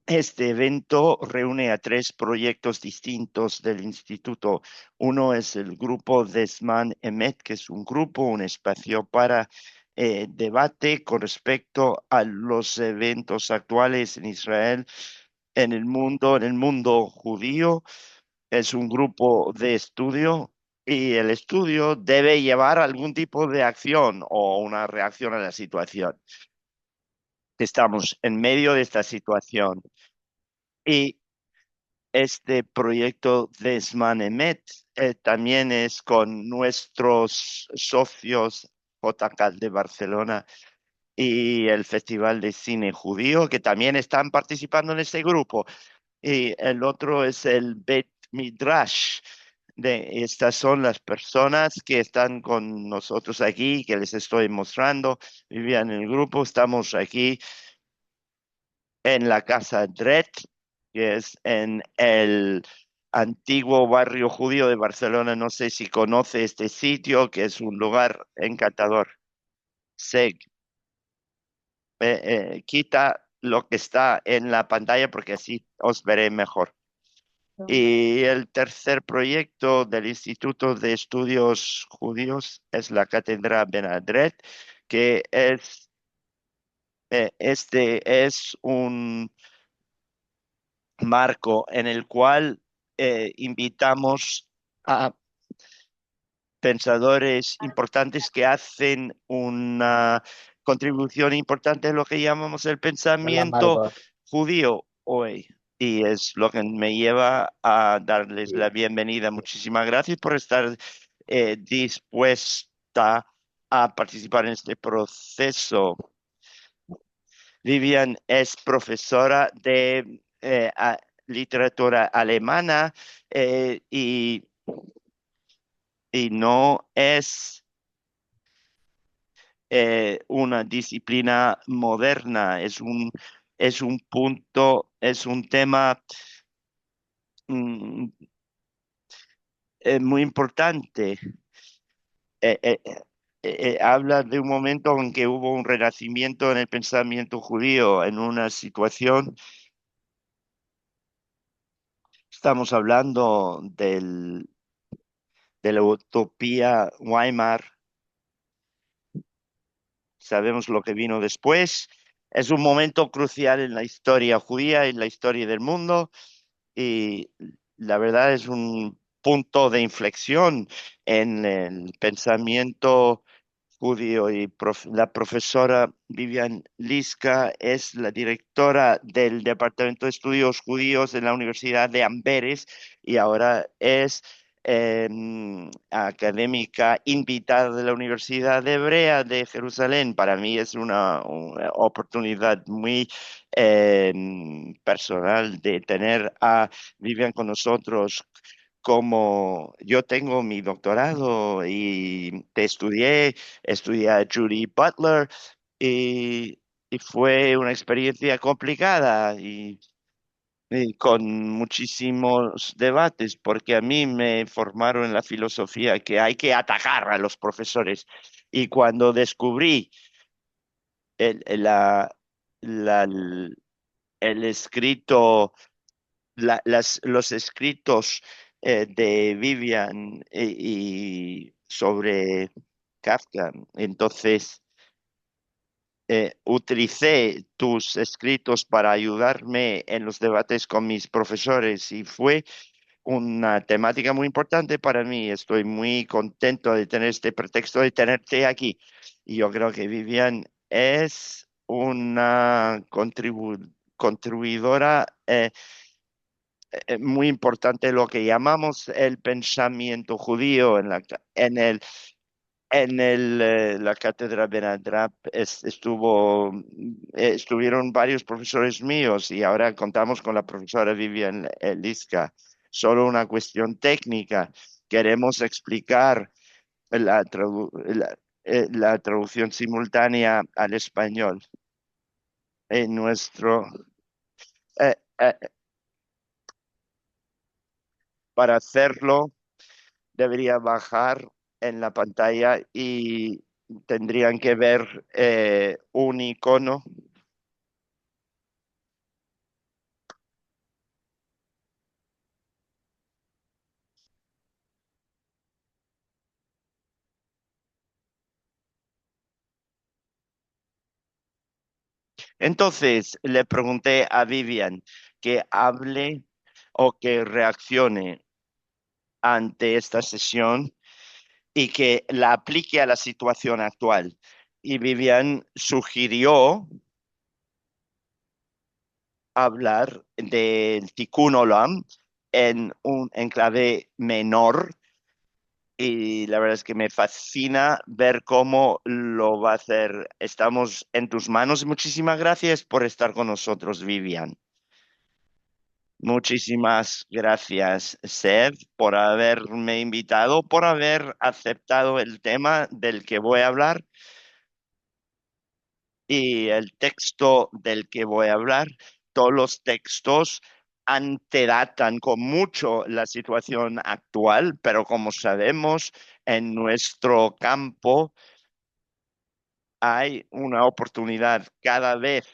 Este evento reúne a tres proyectos distintos del instituto. Uno es el grupo Desman Emet, que es un grupo, un espacio para debate con respecto a los eventos actuales en Israel, en el mundo judío. Es un grupo de estudio y el estudio debe llevar algún tipo de acción o una reacción a la situación. Estamos en medio de esta situación. Y este proyecto de Smanemet también es con nuestros socios JK de Barcelona y el Festival de Cine Judío, que también están participando en este grupo. Y el otro es el Bet Midrash. Estas son las personas que están con nosotros aquí, que les estoy mostrando. Vivían en el grupo, estamos aquí en la Casa Dret, que es en el antiguo barrio judío de Barcelona. No sé si conoce este sitio, que es un lugar encantador. Seg, quita lo que está en la pantalla porque así os veré mejor. Y el tercer proyecto del Instituto de Estudios Judíos es la Cátedra Benadret, que este es un marco en el cual invitamos a pensadores importantes que hacen una contribución importante a lo que llamamos el Hola pensamiento Margot. judío hoy. Y es lo que me lleva a darles la bienvenida. Muchísimas gracias por estar dispuesta a participar en este proceso. Vivian es profesora de literatura alemana y no es una disciplina moderna, es un tema mm, muy importante. Eh, eh, Habla de un momento en que hubo un renacimiento en el pensamiento judío, en una situación, estamos hablando de la utopía Weimar. Sabemos lo que vino después. Es un momento crucial en la historia judía y en la historia del mundo y la verdad es un punto de inflexión en el pensamiento judío y la profesora Vivian Liska es la directora del Departamento de Estudios Judíos en la Universidad de Amberes y ahora es académica invitada de la Universidad Hebrea de Jerusalén. Para mí es una oportunidad muy personal de tener a Vivian con nosotros. Como yo tengo mi doctorado y estudié a Judy Butler y fue una experiencia complicada y con muchísimos debates, porque a mí me formaron en la filosofía que hay que atacar a los profesores. Y cuando descubrí el, la- el escrito, los escritos de Vivian y sobre Kafka, entonces utilicé tus escritos para ayudarme en los debates con mis profesores y fue una temática muy importante para mí. Estoy muy contento de tener este pretexto de tenerte aquí. Y yo creo que Vivian es una contribuidora muy importante, lo que llamamos el pensamiento judío la cátedra Benadrap estuvieron varios profesores míos y ahora contamos con la profesora Vivian Liska. Solo una cuestión técnica. Queremos explicar la traducción simultánea al español. En nuestro, eh, eh, para hacerlo, debería bajar en la pantalla y tendrían que ver un icono. Entonces le pregunté a Vivian que hable o que reaccione ante esta sesión y que la aplique a la situación actual. Y Vivian sugirió hablar del Tikkun Olam en un enclave menor y la verdad es que me fascina ver cómo lo va a hacer. Estamos en tus manos. Muchísimas gracias por estar con nosotros, Vivian. Muchísimas gracias, Seb, por haberme invitado, por haber aceptado el tema del que voy a hablar y el texto del que voy a hablar. Todos los textos antedatan con mucho la situación actual, pero como sabemos, en nuestro campo hay una oportunidad cada vez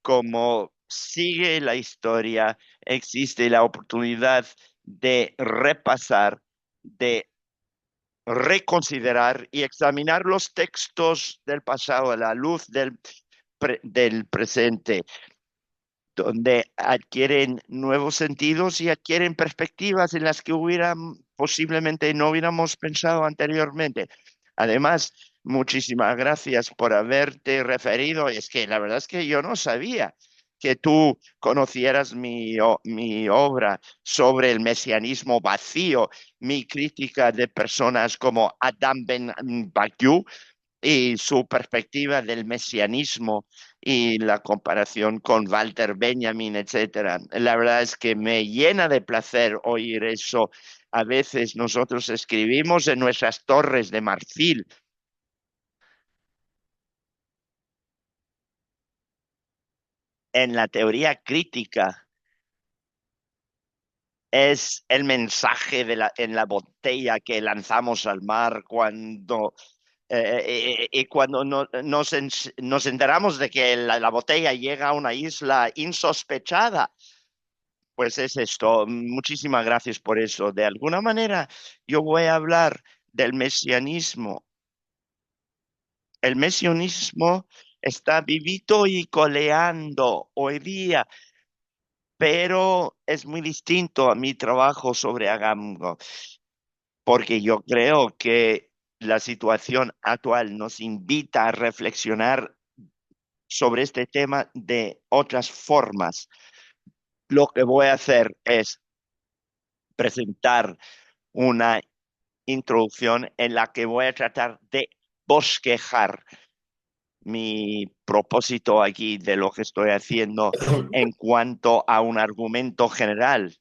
como sigue la historia, existe la oportunidad de repasar, de reconsiderar y examinar los textos del pasado a la luz del presente, donde adquieren nuevos sentidos y adquieren perspectivas en las que posiblemente no hubiéramos pensado anteriormente. Además, muchísimas gracias por haberte referido. Es que la verdad es que yo no sabía que tú conocieras mi obra sobre el mesianismo vacío, mi crítica de personas como Adam Ben Bakiou y su perspectiva del mesianismo y la comparación con Walter Benjamin, etcétera. La verdad es que me llena de placer oír eso. A veces nosotros escribimos en nuestras torres de marfil. En la teoría crítica es el mensaje en la botella que lanzamos al mar cuando y cuando nos enteramos de que la botella llega a una isla insospechada, pues es esto. Muchísimas gracias por eso. De alguna manera, yo voy a hablar del mesianismo. El mesianismo está vivito y coleando hoy día, pero es muy distinto a mi trabajo sobre Agamben, porque yo creo que la situación actual nos invita a reflexionar sobre este tema de otras formas. Lo que voy a hacer es presentar una introducción en la que voy a tratar de bosquejar mi propósito aquí de lo que estoy haciendo en cuanto a un argumento general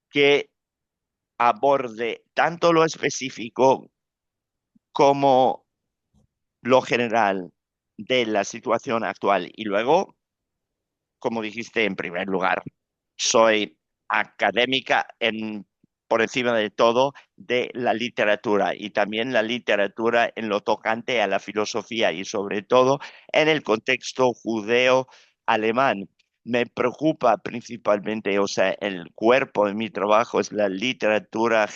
que aborde tanto lo específico como lo general de la situación actual. Y luego, como dijiste en primer lugar, soy académica por encima de todo de la literatura y también la literatura en lo tocante a la filosofía y sobre todo en el contexto judeo-alemán. Me preocupa principalmente, o sea, el cuerpo de mi trabajo es la literatura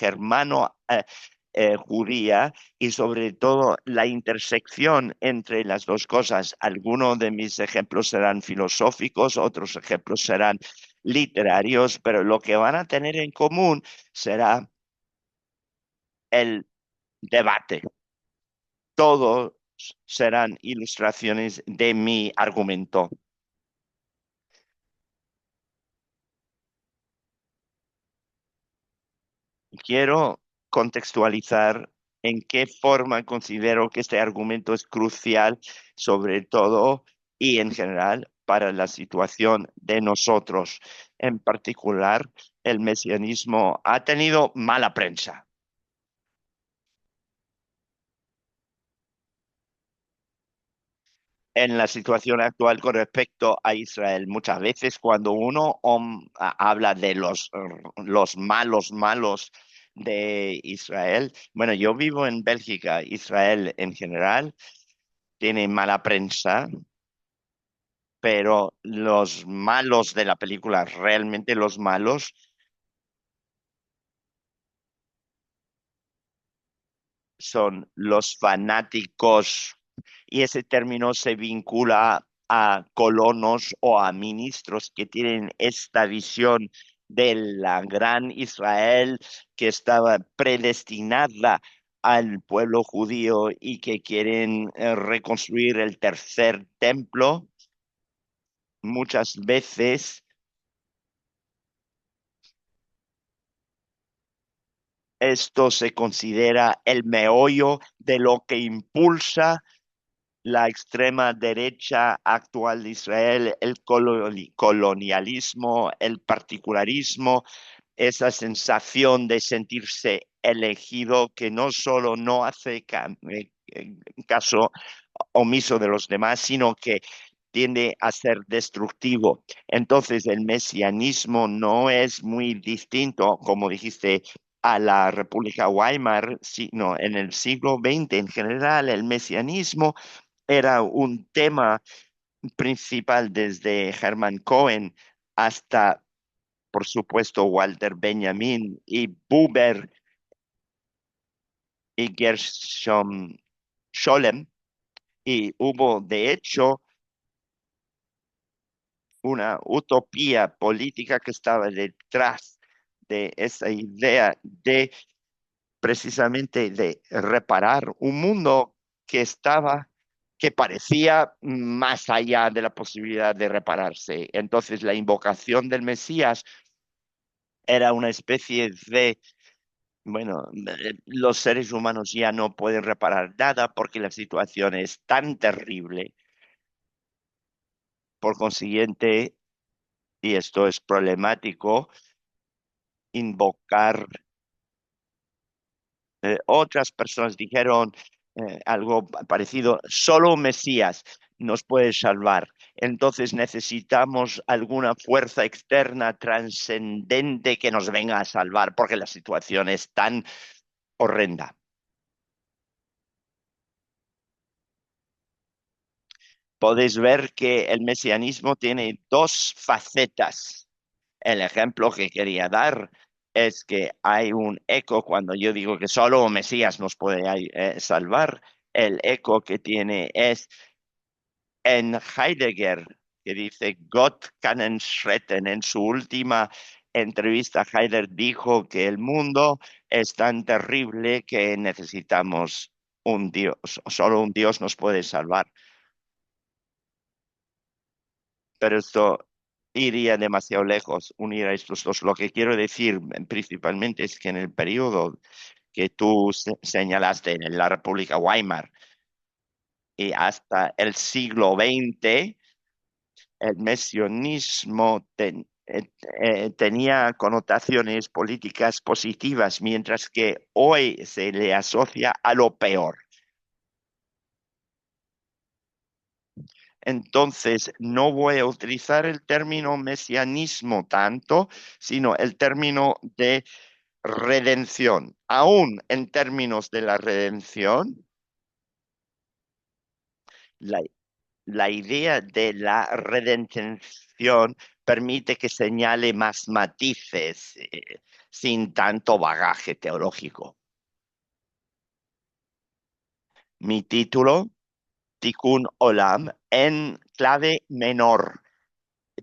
judía y sobre todo la intersección entre las dos cosas. Algunos de mis ejemplos serán filosóficos, otros ejemplos serán literarios, pero lo que van a tener en común será el debate. Todos serán ilustraciones de mi argumento. Quiero contextualizar en qué forma considero que este argumento es crucial, sobre todo y en general, para la situación de nosotros. En particular, el mesianismo ha tenido mala prensa en la situación actual con respecto a Israel. Muchas veces cuando uno habla de los malos de Israel, bueno, yo vivo en Bélgica, Israel en general tiene mala prensa, pero los malos de la película, realmente los malos, son los fanáticos y ese término se vincula a colonos o a ministros que tienen esta visión de la gran Israel que estaba predestinada al pueblo judío y que quieren reconstruir el tercer templo. Muchas veces esto se considera el meollo de lo que impulsa la extrema derecha actual de Israel, el colonialismo, el particularismo, esa sensación de sentirse elegido que no solo no hace caso omiso de los demás, sino que tiende a ser destructivo. Entonces, el mesianismo no es muy distinto, como dijiste, a la República Weimar, sino en el siglo XX en general, el mesianismo era un tema principal desde Hermann Cohen hasta, por supuesto, Walter Benjamin y Buber y Gershom Scholem. Y hubo, de hecho, una utopía política que estaba detrás de esa idea de precisamente de reparar un mundo que estaba, que parecía más allá de la posibilidad de repararse. Entonces la invocación del Mesías era una especie de, bueno, los seres humanos ya no pueden reparar nada porque la situación es tan terrible. Por consiguiente, y esto es problemático, invocar otras personas dijeron algo parecido, solo un Mesías nos puede salvar. Entonces necesitamos alguna fuerza externa trascendente que nos venga a salvar porque la situación es tan horrenda. Podéis ver que el mesianismo tiene dos facetas. El ejemplo que quería dar es que hay un eco cuando yo digo que solo un Mesías nos puede salvar. El eco que tiene es en Heidegger, que dice Gott kann uns retten. En su última entrevista, Heidegger dijo que el mundo es tan terrible que necesitamos un Dios, solo un Dios nos puede salvar. Pero esto iría demasiado lejos, unir a estos dos. Lo que quiero decir principalmente es que en el periodo que tú señalaste en la República Weimar y hasta el siglo XX, el mesionismo tenía connotaciones políticas positivas, mientras que hoy se le asocia a lo peor. Entonces, no voy a utilizar el término mesianismo tanto, sino el término de redención. Aún en términos de la redención, la, la idea de la redención permite que señale más matices, sin tanto bagaje teológico. Mi título, Tikkun Olam, en clave menor.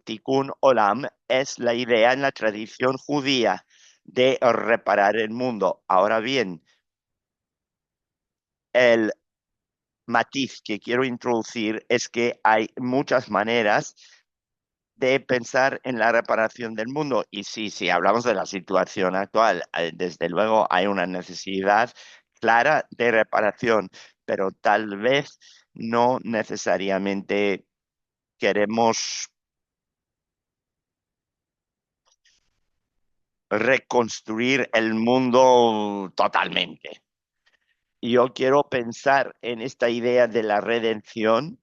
Tikkun Olam es la idea en la tradición judía de reparar el mundo. Ahora bien, el matiz que quiero introducir es que hay muchas maneras de pensar en la reparación del mundo. Y sí, si hablamos de la situación actual, desde luego hay una necesidad clara de reparación, pero tal vez no necesariamente queremos reconstruir el mundo totalmente. Yo quiero pensar en esta idea de la redención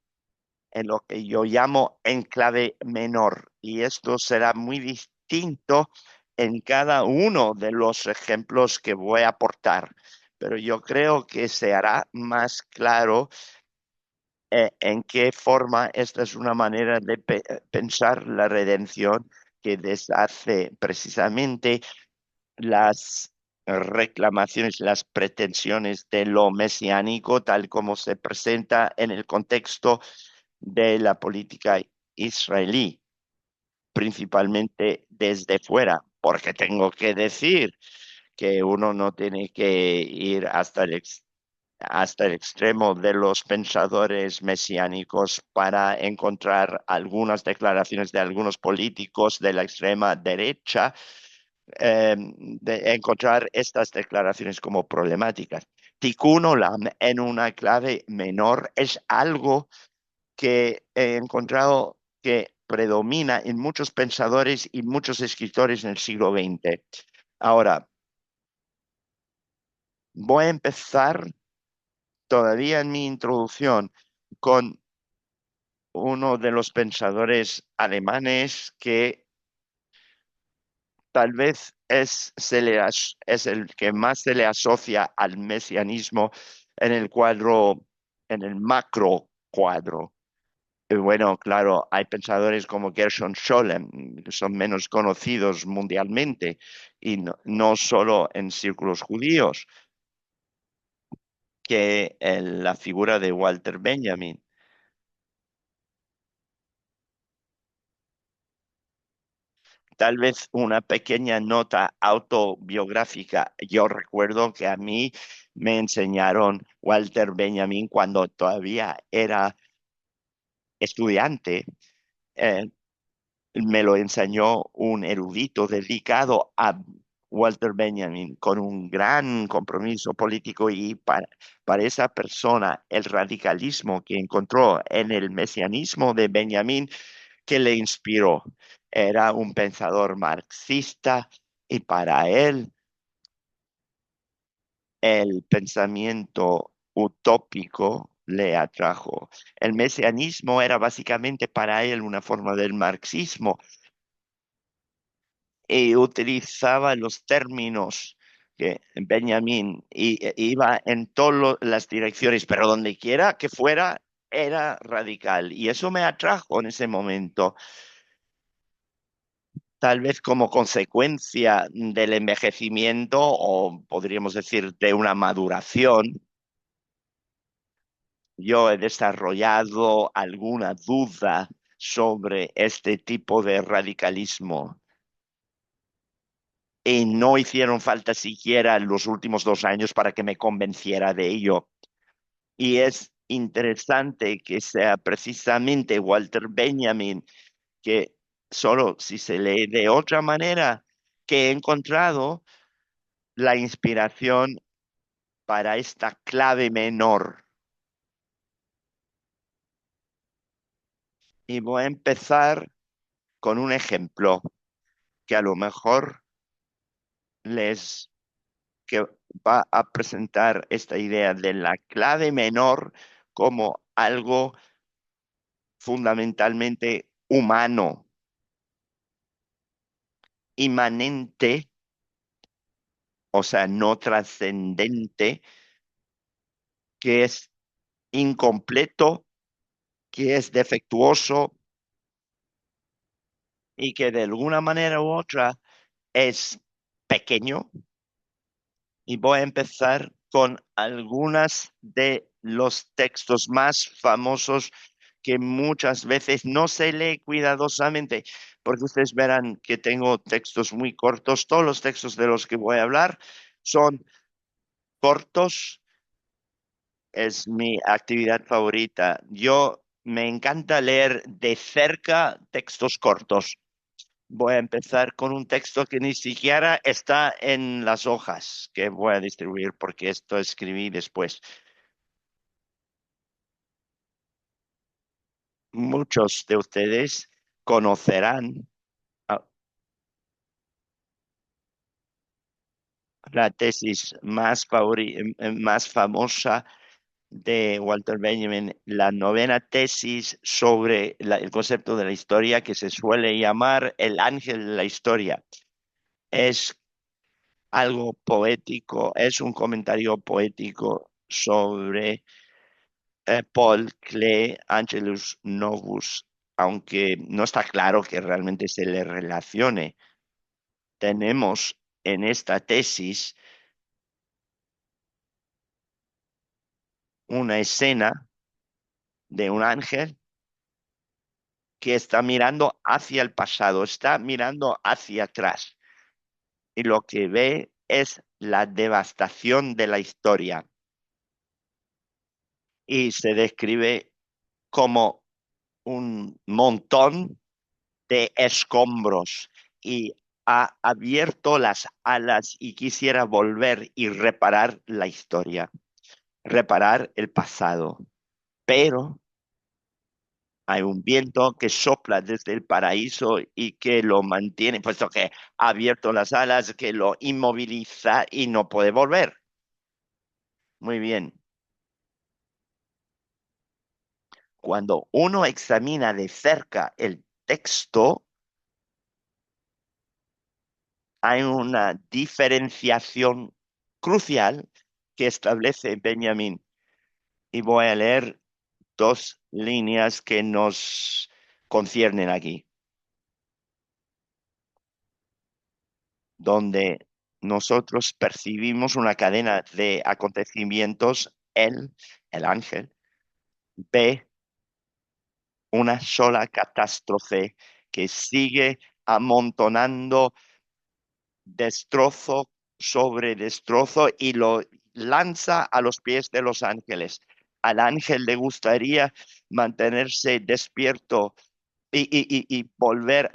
en lo que yo llamo enclave menor. Y esto será muy distinto en cada uno de los ejemplos que voy a aportar. Pero yo creo que se hará más claro en qué forma esta es una manera de pensar la redención que deshace precisamente las reclamaciones, las pretensiones de lo mesiánico, tal como se presenta en el contexto de la política israelí, principalmente desde fuera, porque tengo que decir que uno no tiene que ir hasta el extremo de los pensadores mesiánicos para encontrar algunas declaraciones de algunos políticos de la extrema derecha, de encontrar estas declaraciones como problemáticas. Tikkun Olam en una clave menor es algo que he encontrado que predomina en muchos pensadores y muchos escritores en el siglo XX. Ahora, voy a empezar todavía en mi introducción con uno de los pensadores alemanes que tal vez es el que más se le asocia al mesianismo en el cuadro, en el macro cuadro. Bueno, claro, hay pensadores como Gershon Scholem, que son menos conocidos mundialmente y no solo en círculos judíos, que la figura de Walter Benjamin. Tal vez una pequeña nota autobiográfica. Yo recuerdo que a mí me enseñaron Walter Benjamin cuando todavía era estudiante. Eh, Me lo enseñó un erudito dedicado a Walter Benjamin con un gran compromiso político y para esa persona el radicalismo que encontró en el mesianismo de Benjamin que le inspiró. Era un pensador marxista y para él el pensamiento utópico le atrajo. El mesianismo era básicamente para él una forma del marxismo y utilizaba los términos que Benjamin iba en todas las direcciones, pero donde quiera que fuera era radical y eso me atrajo en ese momento. Tal vez como consecuencia del envejecimiento o podríamos decir de una maduración, yo he desarrollado alguna duda sobre este tipo de radicalismo y no hicieron falta siquiera los últimos 2 años para que me convenciera de ello. Y es interesante que sea precisamente Walter Benjamin que solo si se lee de otra manera que he encontrado la inspiración para esta clave menor. Y voy a empezar con un ejemplo que a lo mejor les que va a presentar esta idea de la clave menor como algo fundamentalmente humano, inmanente, o sea, no trascendente, que es incompleto, que es defectuoso y que de alguna manera u otra es pequeño. Y voy a empezar con algunas de los textos más famosos que muchas veces no se lee cuidadosamente, porque ustedes verán que tengo textos muy cortos. Todos los textos de los que voy a hablar son cortos, es mi actividad favorita. Yo me encanta leer de cerca textos cortos. Voy a empezar con un texto que ni siquiera está en las hojas que voy a distribuir porque esto escribí después. Muchos de ustedes conocerán ah, la tesis más famosa de Walter Benjamin, la novena tesis sobre el concepto de la historia que se suele llamar el ángel de la historia. Es algo poético, es un comentario poético sobre Paul Klee Angelus Novus, aunque no está claro que realmente se le relacione. Tenemos en esta tesis una escena de un ángel que está mirando hacia el pasado, está mirando hacia atrás y lo que ve es la devastación de la historia y se describe como un montón de escombros y ha abierto las alas y quisiera volver y reparar la historia, reparar el pasado. Pero hay un viento que sopla desde el paraíso y que lo mantiene, puesto que ha abierto las alas, que lo inmoviliza y no puede volver. Muy bien. Cuando uno examina de cerca el texto, hay una diferenciación crucial que establece Benjamín. Y voy a leer dos líneas que nos conciernen aquí, donde nosotros percibimos una cadena de acontecimientos. Él, el ángel, ve una sola catástrofe que sigue amontonando destrozo sobre destrozo y lo lanza a los pies de los ángeles. Al ángel le gustaría mantenerse despierto y volver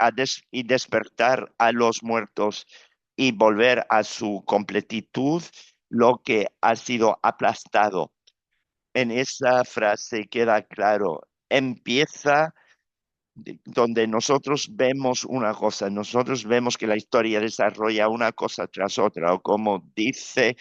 y despertar a los muertos y volver a su completitud lo que ha sido aplastado. En esa frase queda claro, empieza donde nosotros vemos una cosa, nosotros vemos que la historia desarrolla una cosa tras otra, o como dice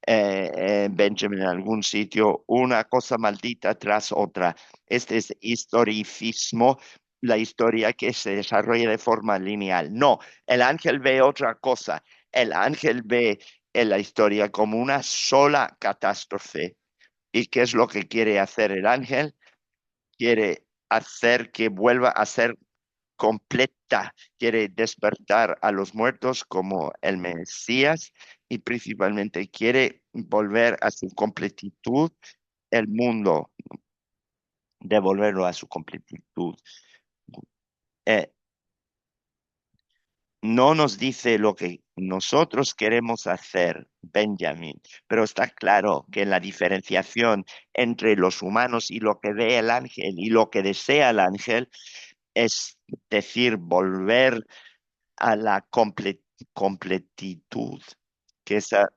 Benjamin en algún sitio, una cosa maldita tras otra. Este es historicismo, la historia que se desarrolla de forma lineal. No, el ángel ve otra cosa. El ángel ve en la historia como una sola catástrofe. ¿Y qué es lo que quiere hacer el ángel? Quiere hacer que vuelva a ser completa, quiere despertar a los muertos como el Mesías y principalmente quiere volver a su completitud el mundo, devolverlo a su completitud. Eh, no nos dice lo que nosotros queremos hacer, Benjamin, pero está claro que la diferenciación entre los humanos y lo que ve el ángel y lo que desea el ángel es decir, volver a la completitud, que esa,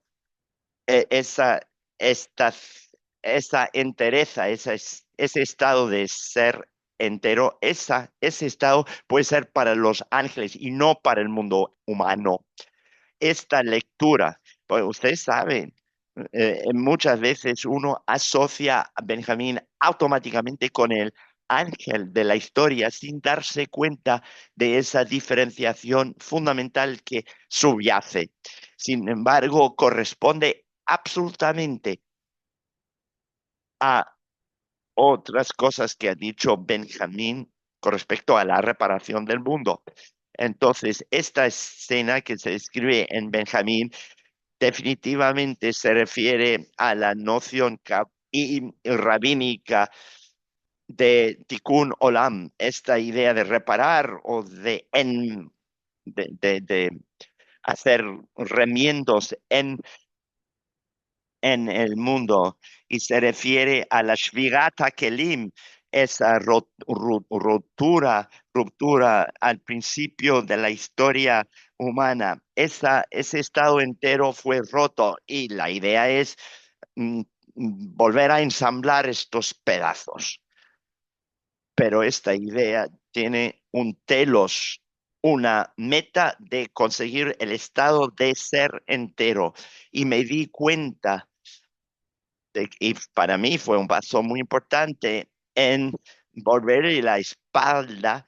esta, esa entereza, ese estado de ser entero, ese estado puede ser para los ángeles y no para el mundo humano. Esta lectura, pues ustedes saben, muchas veces uno asocia a Benjamín automáticamente con el ángel de la historia sin darse cuenta de esa diferenciación fundamental que subyace. Sin embargo, corresponde absolutamente a otras cosas que ha dicho Benjamín con respecto a la reparación del mundo. Entonces, esta escena que se describe en Benjamín definitivamente se refiere a la noción rabínica de tikkun olam, esta idea de reparar o de hacer remiendos en el mundo y se refiere a la Shvirat Kelim, esa ruptura al principio de la historia humana. Ese estado entero fue roto y la idea es mm, volver a ensamblar estos pedazos. Pero esta idea tiene un telos, una meta de conseguir el estado de ser entero. Y me di cuenta y para mí fue un paso muy importante en volverle la espalda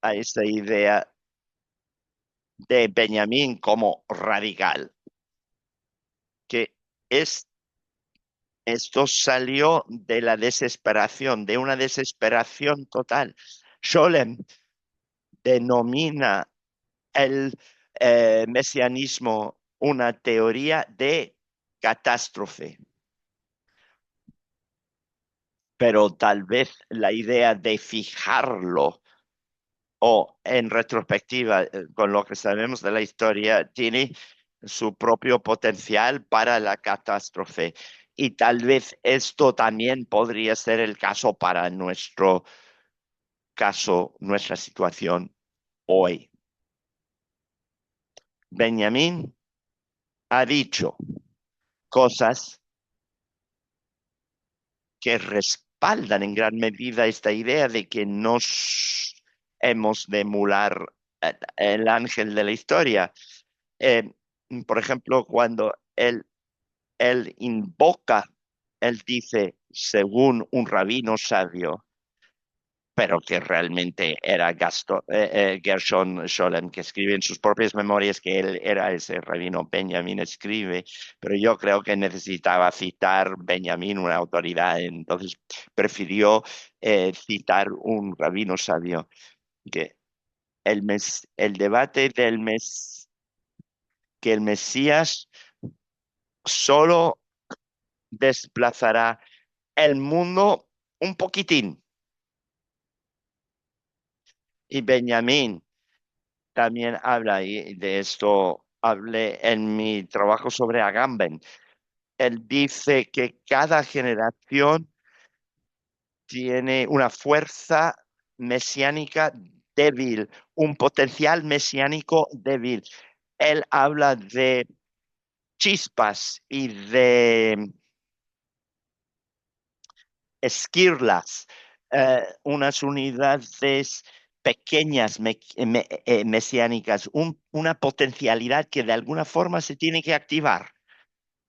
a esa idea de Benjamín como radical, que es, esto salió de la desesperación, de una desesperación total. Scholem denomina el mesianismo una teoría de catástrofe. pero tal vez la idea de fijarlo o en retrospectiva, con lo que sabemos de la historia, tiene su propio potencial para la catástrofe. Y tal vez esto también podría ser el caso para nuestro caso, nuestra situación hoy. Benjamín ha dicho cosas que respaldan en gran medida esta idea de que nos hemos de emular el ángel de la historia. Eh, por ejemplo, cuando él invoca, él dice, según un rabino sabio, pero que realmente era Gershon Scholem, que escribe en sus propias memorias que él era ese rabino. Benjamín escribe, pero yo creo que necesitaba citar Benjamín, una autoridad, entonces prefirió citar un rabino sabio, que el debate que el Mesías solo desplazará el mundo un poquitín. Y Benjamín también habla, y de esto hablé en mi trabajo sobre Agamben. Él dice que cada generación tiene una fuerza mesiánica débil, un potencial mesiánico débil. Él habla de chispas y de esquirlas, unas unidades pequeñas mesiánicas, una potencialidad que de alguna forma se tiene que activar.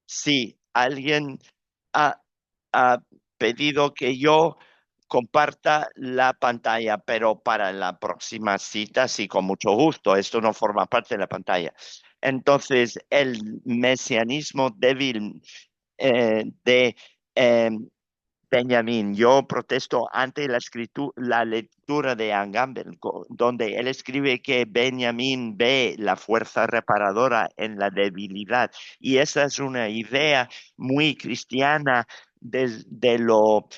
Sí, alguien ha, ha pedido que yo comparta la pantalla, pero para la próxima cita, sí, con mucho gusto. Esto no forma parte de la pantalla. Entonces, el mesianismo débil de eh, Benjamín, yo protesto ante la lectura de Agamben, donde él escribe que Benjamín ve la fuerza reparadora en la debilidad. Y esa es una idea muy cristiana de lo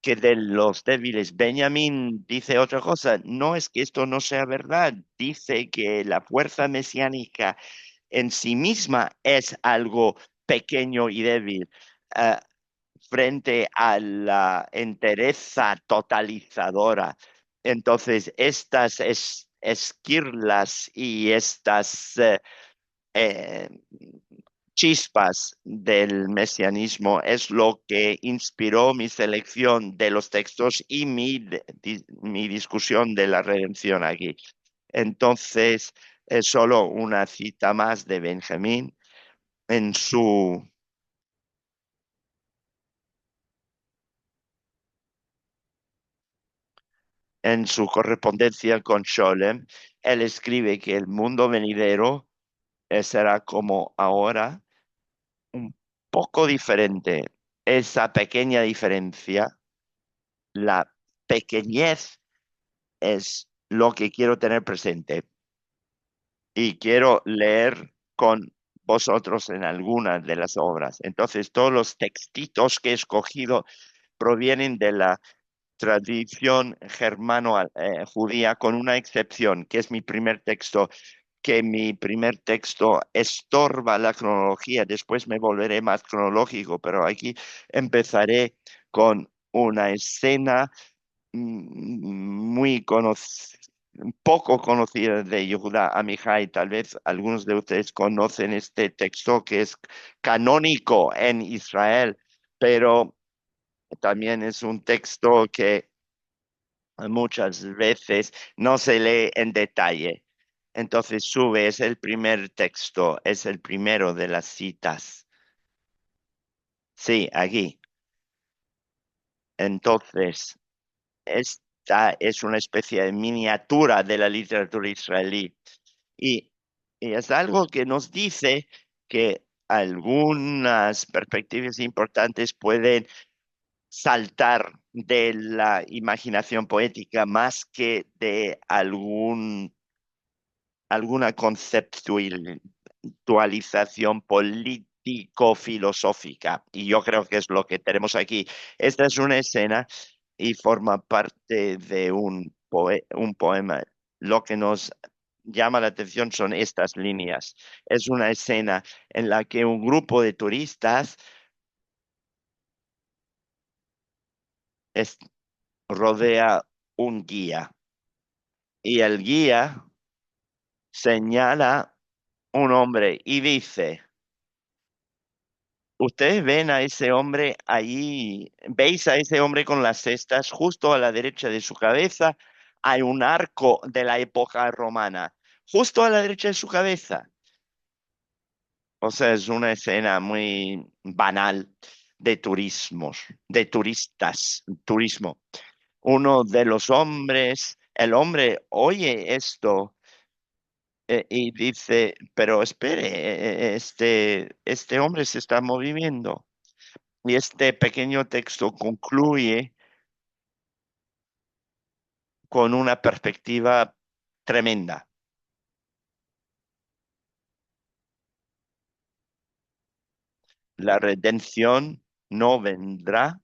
que de los débiles. Benjamín dice otra cosa, no es que esto no sea verdad, dice que la fuerza mesiánica en sí misma es algo pequeño y débil. Ah, frente a la entereza totalizadora. Entonces, estas esquirlas y estas eh, chispas del mesianismo es lo que inspiró mi selección de los textos y mi discusión de la redención aquí. Entonces, es solo una cita más de Benjamín en su correspondencia con Scholem. Él escribe que el mundo venidero será como ahora, un poco diferente. Esa pequeña diferencia, la pequeñez, es lo que quiero tener presente y quiero leer con vosotros en algunas de las obras. Entonces, todos los textitos que he escogido provienen de la tradición germano-judía, con una excepción, que es mi primer texto, que mi primer texto estorba la cronología. Después me volveré más cronológico, pero aquí empezaré con una escena muy conocida, poco conocida de Yehuda Amihai. Tal vez algunos de ustedes conocen este texto que es canónico en Israel, pero también es un texto que muchas veces no se lee en detalle. Entonces sube, es el primer texto, es el primero de las citas. Sí, aquí. Entonces, esta es una especie de miniatura de la literatura israelí. Y, y es algo que nos dice que algunas perspectivas importantes pueden saltar de la imaginación poética más que de alguna conceptualización política ético-filosófica. Y yo creo que es lo que tenemos aquí. Esta es una escena y forma parte de un poema. Lo que nos llama la atención son estas líneas. Es una escena en la que un grupo de turistas es- rodea un guía y el guía señala un hombre y dice, ustedes ven a ese hombre allí, veis a ese hombre con las cestas, justo a la derecha de su cabeza hay un arco de la época romana, justo a la derecha de su cabeza. O sea, es una escena muy banal de turismos, de turismo. Uno de los hombres, el hombre oye esto y dice, pero espere, este hombre se está moviendo. Y este pequeño texto concluye con una perspectiva tremenda. La redención no vendrá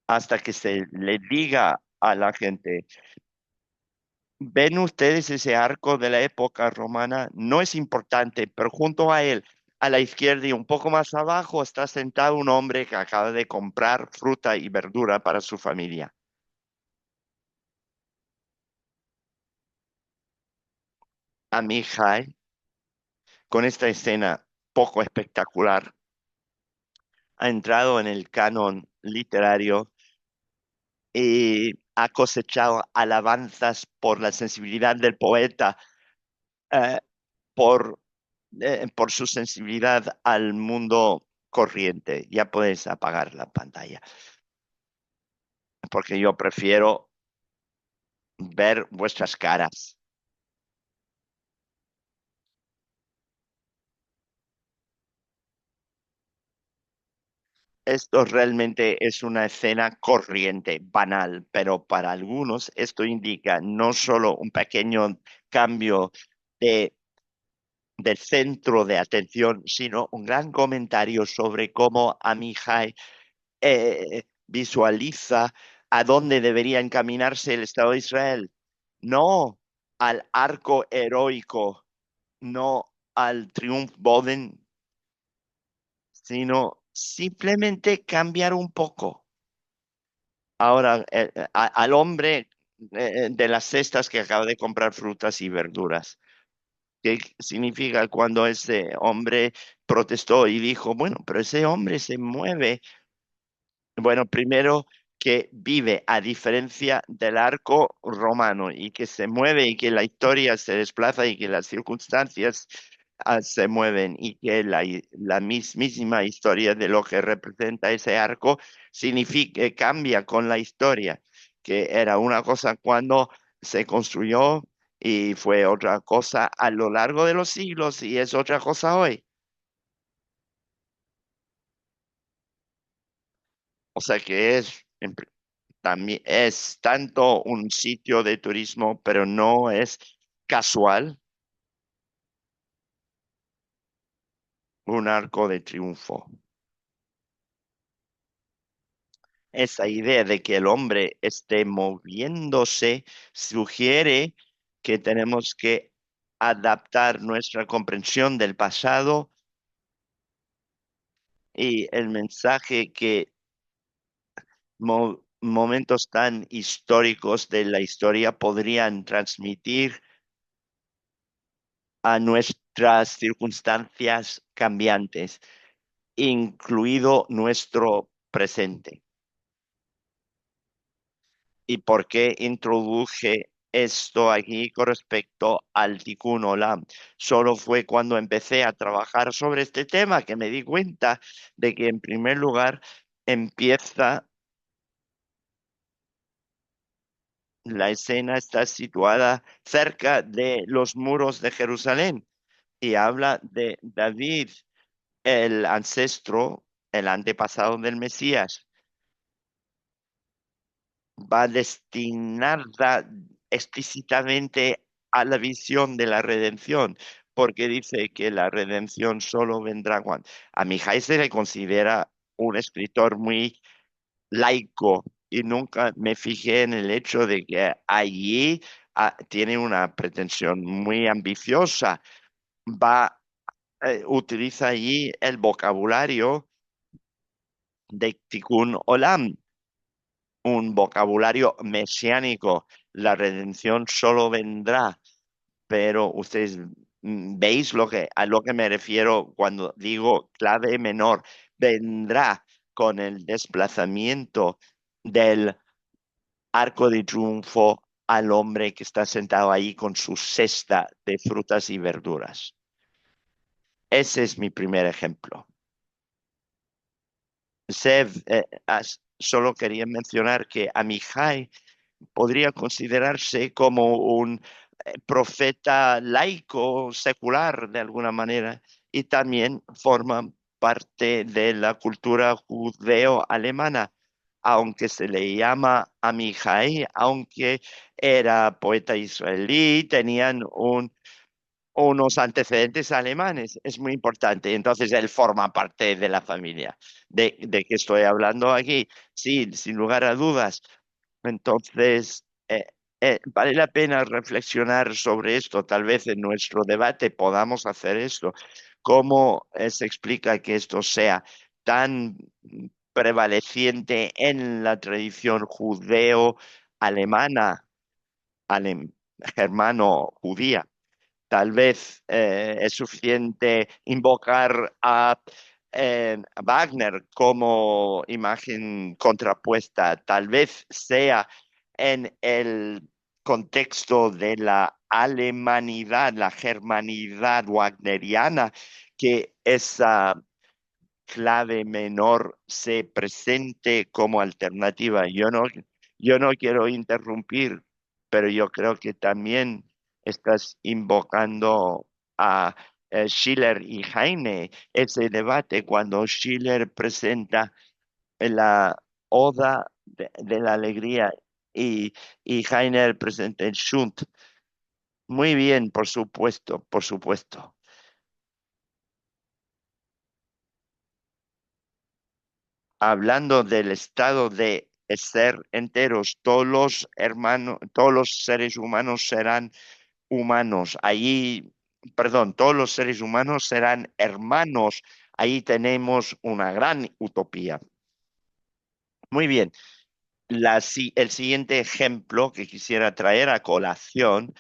hasta que se le diga a la gente, ven ustedes ese arco de la época romana, no es importante, pero junto a él, a la izquierda y un poco más abajo, está sentado un hombre que acaba de comprar fruta y verdura para su familia. Amihai, con esta escena poco espectacular, ha entrado en el canon literario y ha cosechado alabanzas por la sensibilidad del poeta, eh, por, por su sensibilidad al mundo corriente. Ya puedes apagar la pantalla, porque yo prefiero ver vuestras caras. Esto realmente es una escena corriente, banal, pero para algunos esto indica no solo un pequeño cambio de del centro de atención, sino un gran comentario sobre cómo Amihai visualiza a dónde debería encaminarse el Estado de Israel. No al arco heroico, no al triunfo Boden, sino simplemente cambiar un poco. Ahora, al hombre de las cestas que acaba de comprar frutas y verduras. ¿Qué significa cuando ese hombre protestó y dijo, bueno, pero ese hombre se mueve? Bueno, primero que vive a diferencia del arco romano y que se mueve y que la historia se desplaza y que las circunstancias se mueven y que la mismísima historia de lo que representa ese arco significa, cambia con la historia, que era una cosa cuando se construyó y fue otra cosa a lo largo de los siglos y es otra cosa hoy. O sea que es, también es tanto un sitio de turismo, pero no es casual un arco de triunfo. Esa idea de que el hombre esté moviéndose sugiere que tenemos que adaptar nuestra comprensión del pasado y el mensaje que momentos tan históricos de la historia podrían transmitir a nuestras circunstancias cambiantes, incluido nuestro presente. ¿Y por qué introduje esto aquí con respecto al Tikkun Olam? Solo fue cuando empecé a trabajar sobre este tema que me di cuenta de que en primer lugar empieza, la escena está situada cerca de los muros de Jerusalén y habla de David, el ancestro, el antepasado del Mesías, va destinada explícitamente a la visión de la redención. porque dice que la redención solo vendrá cuando... A Mihai se le considera un escritor muy laico y nunca me fijé en el hecho de que allí tiene una pretensión muy ambiciosa. Utiliza allí el vocabulario de Tikkun Olam, un vocabulario mesiánico. La redención solo vendrá, pero ustedes veis a lo que me refiero cuando digo clave menor. Vendrá con el desplazamiento del arco de triunfo al hombre que está sentado ahí con su cesta de frutas y verduras. Ese es mi primer ejemplo. Sev, solo quería mencionar que Amihai podría considerarse como un profeta laico, secular de alguna manera, y también forma parte de la cultura judeo-alemana, aunque se le llama Amihai, aunque era poeta israelí, tenían unos antecedentes alemanes, es muy importante. Entonces él forma parte de la familia. ¿De qué estoy hablando aquí? Sí, sin lugar a dudas. Entonces, vale la pena reflexionar sobre esto. Tal vez en nuestro debate podamos hacer esto. ¿Cómo se explica que esto sea tan prevaleciente en la tradición judeo-alemana, alem- germano-judía? Tal vez es suficiente invocar a Wagner como imagen contrapuesta. Tal vez sea en el contexto de la alemanidad, la germanidad wagneriana, que esa clave menor se presente como alternativa. Yo no quiero interrumpir, pero yo creo que también estás invocando a Schiller y Heine, ese debate cuando Schiller presenta la Oda de la Alegría y Heine presenta el Schunt. Muy bien, por supuesto, por supuesto. Hablando del estado de ser enteros, todos los hermanos, todos los seres humanos serán humanos. Ahí, perdón, todos los seres humanos serán hermanos. Ahí tenemos una gran utopía. Muy bien. El siguiente ejemplo que quisiera traer a colación,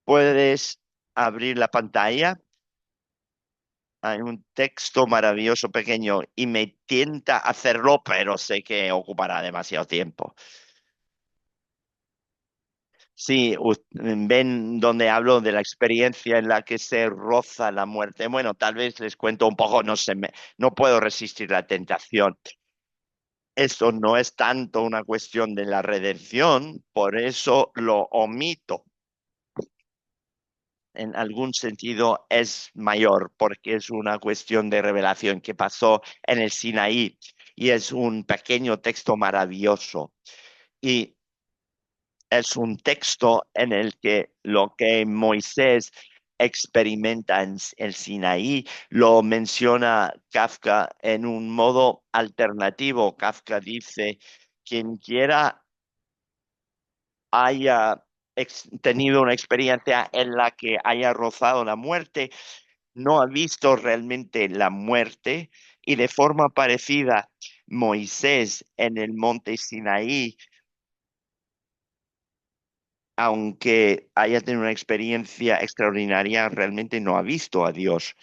puedes abrir la pantalla. Hay un texto maravilloso pequeño y me tienta hacerlo, pero sé que ocupará demasiado tiempo. Sí, ven donde hablo de la experiencia en la que se roza la muerte. Bueno, tal vez les cuento un poco, no sé, no puedo resistir la tentación. Esto no es tanto una cuestión de la redención, por eso lo omito. En algún sentido es mayor, porque es una cuestión de revelación que pasó en el Sinaí y es un pequeño texto maravilloso. Y es un texto en el que lo que Moisés experimenta en el Sinaí lo menciona Kafka en un modo alternativo. Kafka dice, quien quiera haya tenido una experiencia en la que haya rozado la muerte, no ha visto realmente la muerte y de forma parecida, Moisés en el monte Sinaí, aunque haya tenido una experiencia extraordinaria, realmente no ha visto a Dios.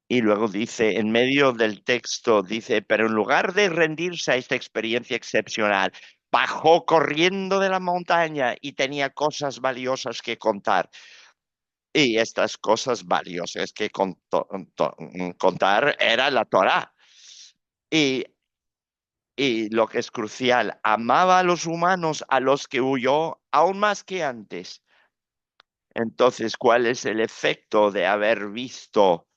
Y luego dice, en medio del texto, dice, pero en lugar de rendirse a esta experiencia excepcional, bajó corriendo de la montaña y tenía cosas valiosas que contar. Y estas cosas valiosas que contar era la Torá. Y, y lo que es crucial, amaba a los humanos a los que huyó aún más que antes. Entonces, ¿cuál es el efecto de haber visto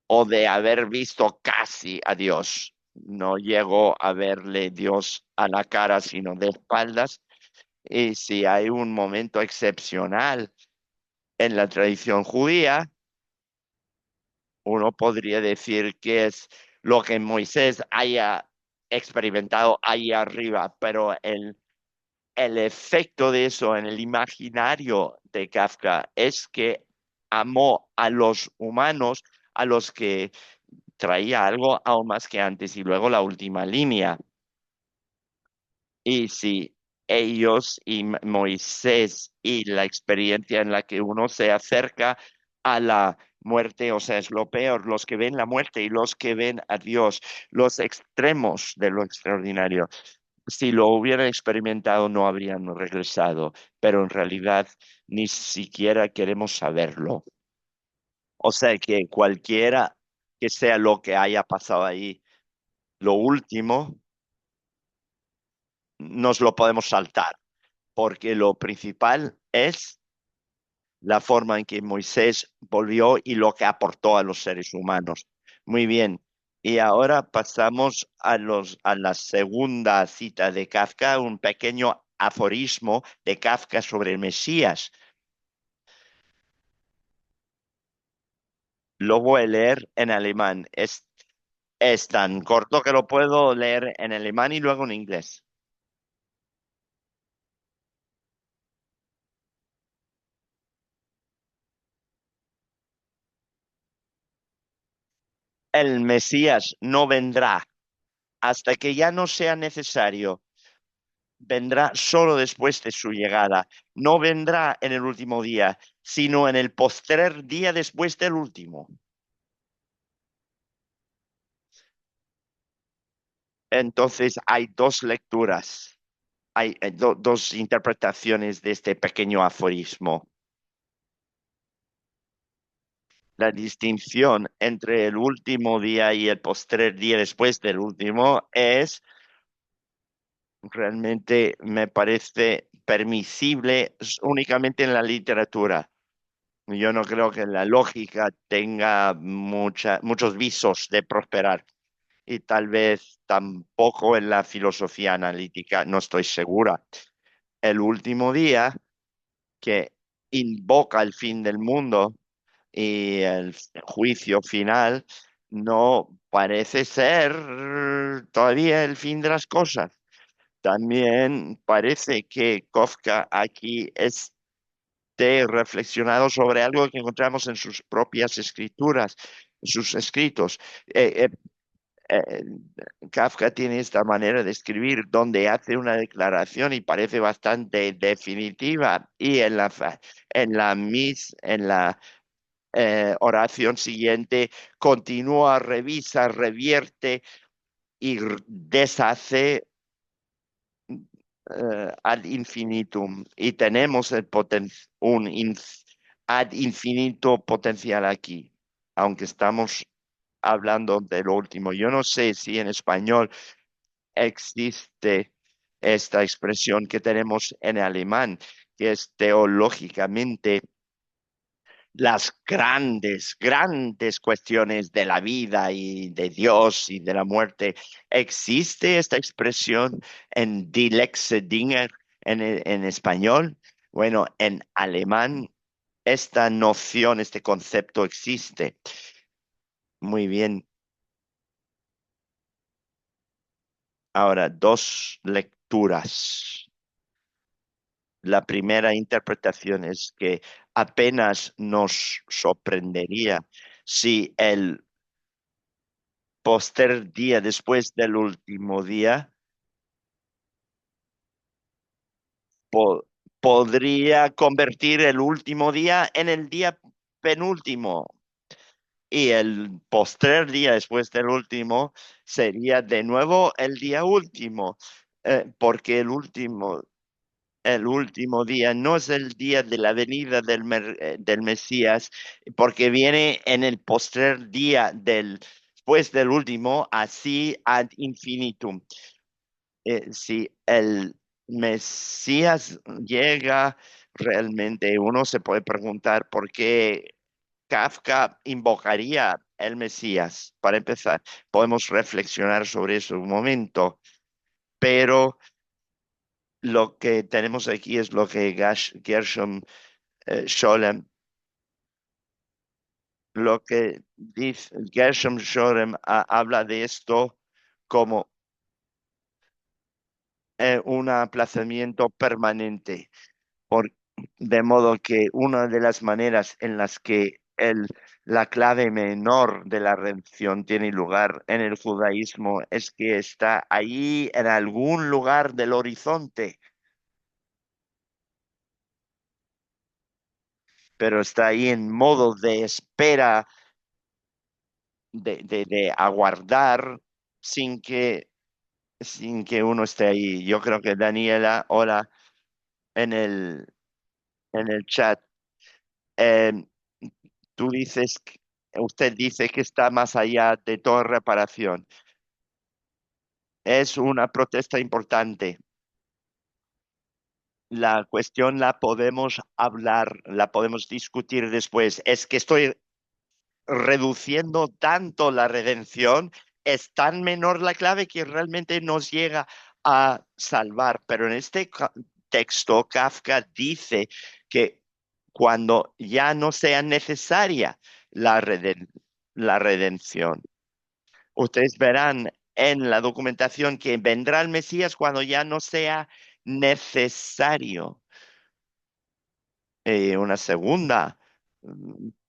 o de haber visto casi a Dios? no llegó a verle Dios a la cara, sino de espaldas. Y si hay un momento excepcional en la tradición judía, uno podría decir que es lo que Moisés haya experimentado ahí arriba, pero el efecto de eso en el imaginario de Kafka es que amó a los humanos, a los que traía algo aún más que antes. Y luego la última línea. Y si ellos y Moisés y la experiencia en la que uno se acerca a la muerte, o sea, es lo peor, los que ven la muerte y los que ven a Dios, los extremos de lo extraordinario. Si lo hubieran experimentado, no habrían regresado, pero en realidad ni siquiera queremos saberlo. O sea que cualquiera que sea lo que haya pasado ahí, lo último, nos lo podemos saltar, porque lo principal es la forma en que Moisés volvió y lo que aportó a los seres humanos. Muy bien. Y ahora pasamos a la segunda cita de Kafka, un pequeño aforismo de Kafka sobre el Mesías. Lo voy a leer en alemán. Es tan corto que lo puedo leer en alemán y luego en inglés. El Mesías no vendrá hasta que ya no sea necesario. Vendrá solo después de su llegada. No vendrá en el último día, sino en el postrer día después del último. Entonces hay dos lecturas, hay dos interpretaciones de este pequeño aforismo. La distinción entre el último día y el postrer día después del último es realmente, me parece permisible únicamente en la literatura. Yo no creo que la lógica tenga muchos visos de prosperar y tal vez tampoco en la filosofía analítica, no estoy segura. El último día que invoca el fin del mundo y el juicio final no parece ser todavía el fin de las cosas. También parece que Kafka aquí reflexionado sobre algo que encontramos en sus propias escrituras, en sus escritos. Eh, eh, eh, Kafka tiene esta manera de escribir donde hace una declaración y parece bastante definitiva y en la oración siguiente continúa, revisa, revierte y deshace ad infinitum y tenemos ad infinito potencial aquí, aunque estamos hablando de lo último. Yo no sé si en español existe esta expresión que tenemos en alemán, que es teológicamente las grandes, grandes cuestiones de la vida y de Dios y de la muerte. ¿Existe esta expresión en Die letzte Dinge en español? Bueno, en alemán esta noción, este concepto existe. Muy bien. Ahora, dos lecturas. La primera interpretación es que apenas nos sorprendería si el poster día después del último día po- podría convertir el último día en el día penúltimo y el postrer día después del último sería de nuevo el día último, porque el último día no es el día de la venida del Mesías, porque viene en el postrer día después del último, así ad infinitum. Si el Mesías llega, realmente uno se puede preguntar por qué Kafka invocaría el Mesías. Para empezar, podemos reflexionar sobre eso un momento, pero lo que tenemos aquí es lo que Gershom Scholem, lo que dice Gershom Scholem habla de esto como un aplazamiento permanente. Por, de modo que una de las maneras en las que la clave menor de la redención tiene lugar en el judaísmo es que está ahí en algún lugar del horizonte, pero está ahí en modo de espera, de aguardar sin que, sin que uno esté ahí. Yo creo que Daniela, hola, en en el chat. eh, Tú dices, usted dice que está más allá de toda reparación. Es una protesta importante. La cuestión la podemos hablar, la podemos discutir después. Es que estoy reduciendo tanto la redención, es tan menor la clave que realmente nos llega a salvar. Pero en este texto, Kafka dice que cuando ya no sea necesaria la la redención, ustedes verán en la documentación que vendrá el Mesías cuando ya no sea necesario. Una segunda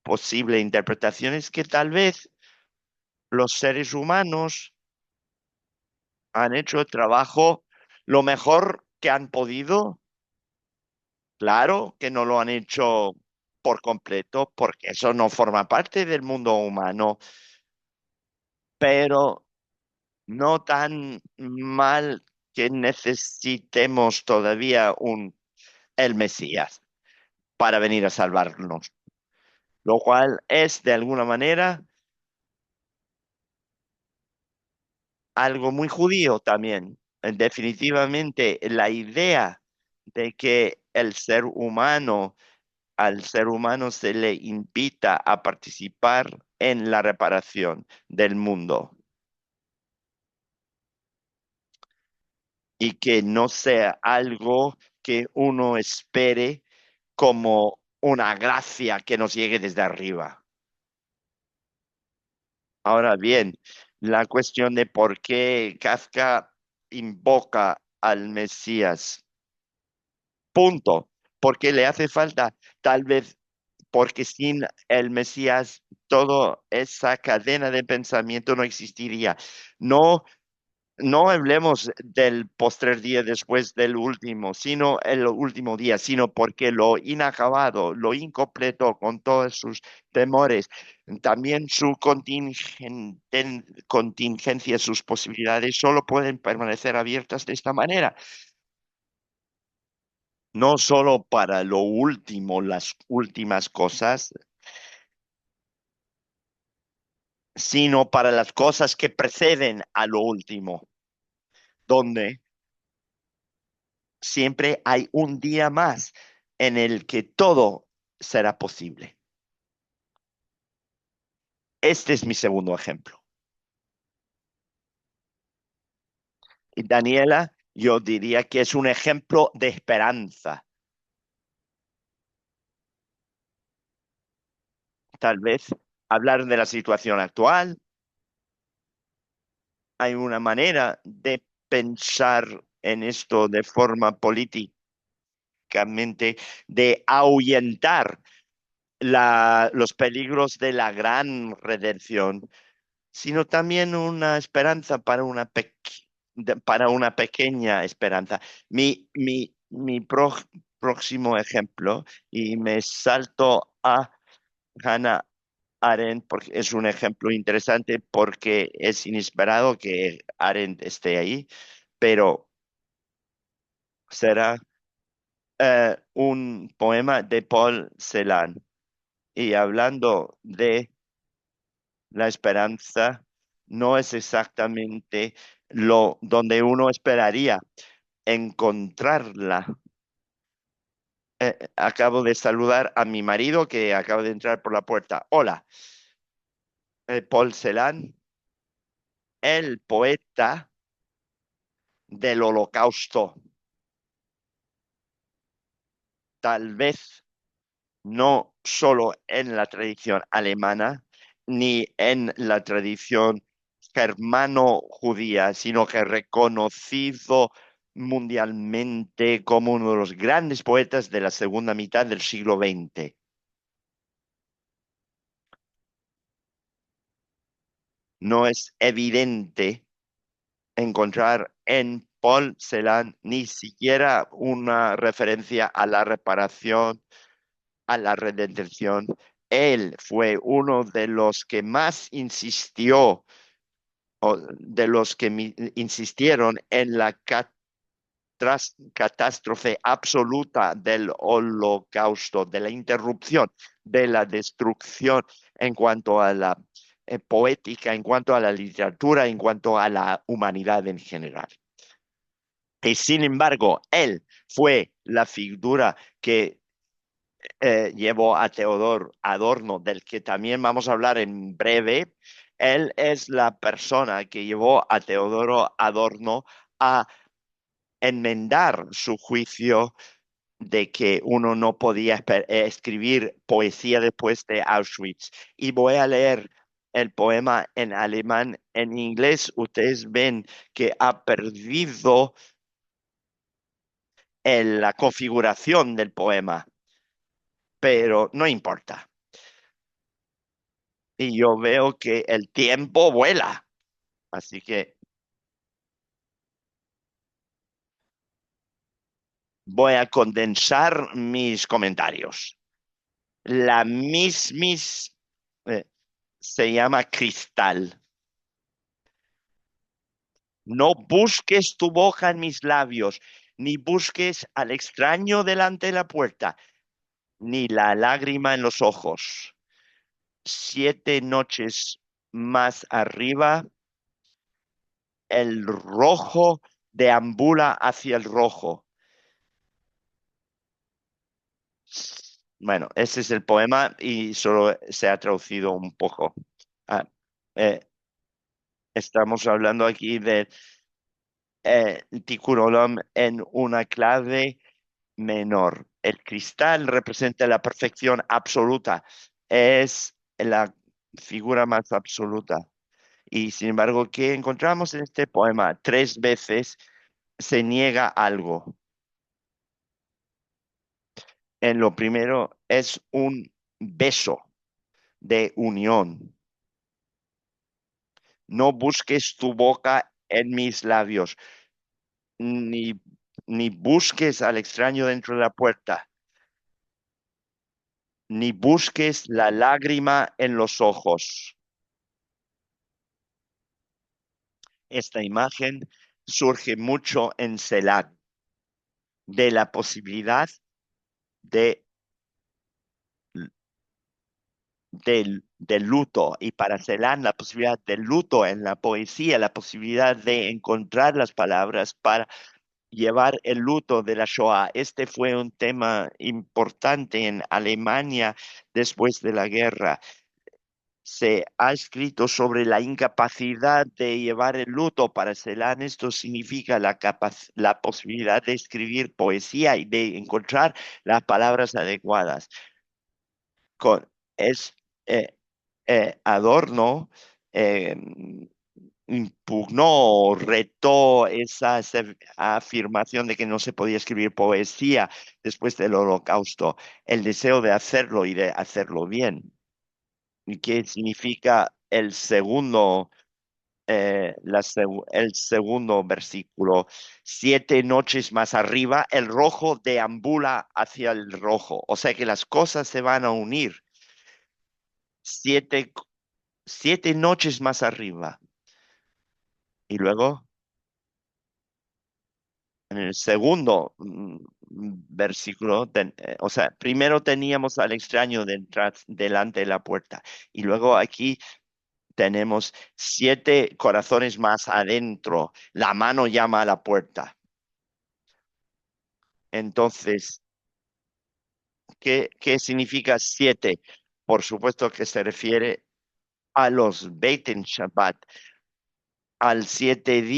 posible interpretación es que tal vez los seres humanos han hecho el trabajo lo mejor que han podido. Claro que no lo han hecho por completo, porque eso no forma parte del mundo humano, pero no tan mal que necesitemos todavía el Mesías para venir a salvarnos, lo cual es de alguna manera algo muy judío también. Definitivamente la idea de que al ser humano se le invita a participar en la reparación del mundo y que no sea algo que uno espere como una gracia que nos llegue desde arriba. Ahora bien, la cuestión de por qué Kafka invoca al Mesías. Punto. Porque le hace falta, tal vez, porque sin el Mesías, toda esa cadena de pensamiento no existiría. No, no hablemos del postrer día después del último, sino el último día, sino porque lo inacabado, lo incompleto, con todos sus temores, también su contingencia, sus posibilidades, solo pueden permanecer abiertas de esta manera. No solo para lo último, las últimas cosas, sino para las cosas que preceden a lo último, donde siempre hay un día más en el que todo será posible. Este es mi segundo ejemplo. Y Daniela, yo diría que es un ejemplo de esperanza. Tal vez hablar de la situación actual, hay una manera de pensar en esto de forma políticamente, de ahuyentar los peligros de la gran redención, sino también una esperanza para para una pequeña esperanza. Próximo ejemplo, y me salto a Hannah Arendt, porque es un ejemplo interesante, porque es inesperado que Arendt esté ahí, pero será un poema de Paul Celan. Y hablando de la esperanza, no es exactamente lo donde uno esperaría encontrarla. Acabo de saludar a mi marido que acaba de entrar por la puerta. Hola, Paul Celan, el poeta del Holocausto. Tal vez no solo en la tradición alemana ni en la tradición germano-judía, sino que reconocido mundialmente como uno de los grandes poetas de la segunda mitad del siglo XX. No es evidente encontrar en Paul Celan ni siquiera una referencia a la reparación, a la redención. Él fue uno de los que más insistió, o de los que insistieron en la catástrofe absoluta del holocausto, de la interrupción, de la destrucción en cuanto a la poética, en cuanto a la literatura, en cuanto a la humanidad en general. Y sin embargo, él fue la figura que llevó a Teodor Adorno, del que también vamos a hablar en breve. Él es la persona que llevó a Teodoro Adorno a enmendar su juicio de que uno no podía escribir poesía después de Auschwitz. Y voy a leer el poema en alemán. En inglés, ustedes ven que ha perdido la configuración del poema, pero no importa. Y yo veo que el tiempo vuela, así que voy a condensar mis comentarios. La mismis eh, se llama Cristal. No busques tu boca en mis labios, ni busques al extraño delante de la puerta, ni la lágrima en los ojos. 7 noches más arriba, el rojo deambula hacia el rojo. Bueno, ese es el poema y solo se ha traducido un poco. Ah, eh, estamos hablando aquí de Tikkun Olam en una clave menor. El cristal representa la perfección absoluta, es la figura más absoluta. Y sin embargo, ¿qué encontramos en este poema? 3 veces se niega algo. En lo primero es un beso de unión. No busques tu boca en mis labios, ni, ni busques al extraño dentro de la puerta, ni busques la lágrima en los ojos. Esta imagen surge mucho en Celan, de la posibilidad de, del luto, y para Celan la posibilidad del luto en la poesía, la posibilidad de encontrar las palabras para llevar el luto de la Shoah. Este fue un tema importante en Alemania después de la guerra. Se ha escrito sobre la incapacidad de llevar el luto. Para Celan esto significa la posibilidad de escribir poesía y de encontrar las palabras adecuadas. Con, es, eh, Adorno eh, impugnó o retó esa afirmación de que no se podía escribir poesía después del Holocausto, el deseo de hacerlo y de hacerlo bien. ¿Y qué significa el segundo, el segundo versículo? 7 noches más arriba, el rojo deambula hacia el rojo. O sea que las cosas se van a unir. Siete, 7 noches más arriba. Y luego, en el segundo versículo, o sea, primero teníamos al extraño delante de la puerta. Y luego aquí tenemos 7 corazones más adentro. La mano llama a la puerta. Entonces, ¿Qué significa siete? Por supuesto que se refiere a los Beit en Shabbat, al séptimo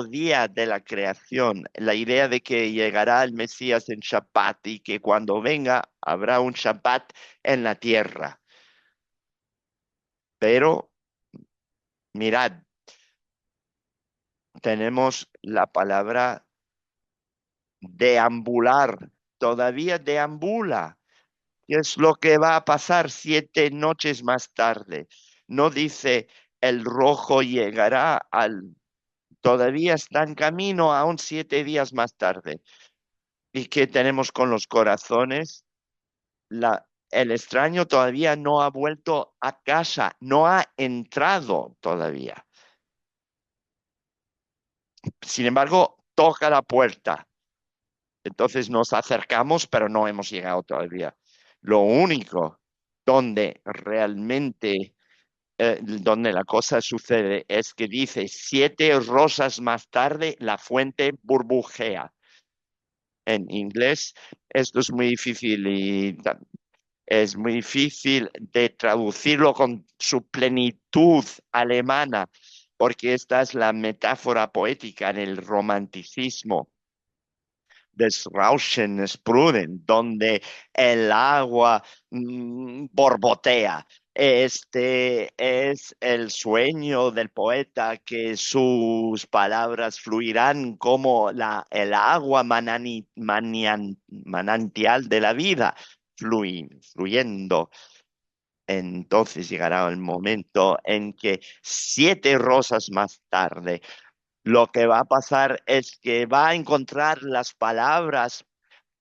día de la creación. La idea de que llegará el Mesías en Shabbat y que cuando venga habrá un Shabbat en la tierra. Pero mirad, tenemos la palabra deambular, todavía deambula. ¿Qué es lo que va a pasar 7 noches más tarde? No dice el rojo llegará al... Todavía está en camino aún 7 días más tarde. ¿Y qué tenemos con los corazones? El extraño todavía no ha vuelto a casa, no ha entrado todavía. Sin embargo, toca la puerta. Entonces nos acercamos, pero no hemos llegado todavía. Lo único donde realmente, donde la cosa sucede es que dice 7 rosas más tarde, la fuente burbujea. En inglés, esto es muy difícil y es muy difícil de traducirlo con su plenitud alemana, porque esta es la metáfora poética en el romanticismo des Rauschen Spruden, donde el agua borbotea. Este es el sueño del poeta, que sus palabras fluirán como el agua manantial de la vida, fluyendo. Entonces llegará el momento en que 7 rosas más tarde lo que va a pasar es que va a encontrar las palabras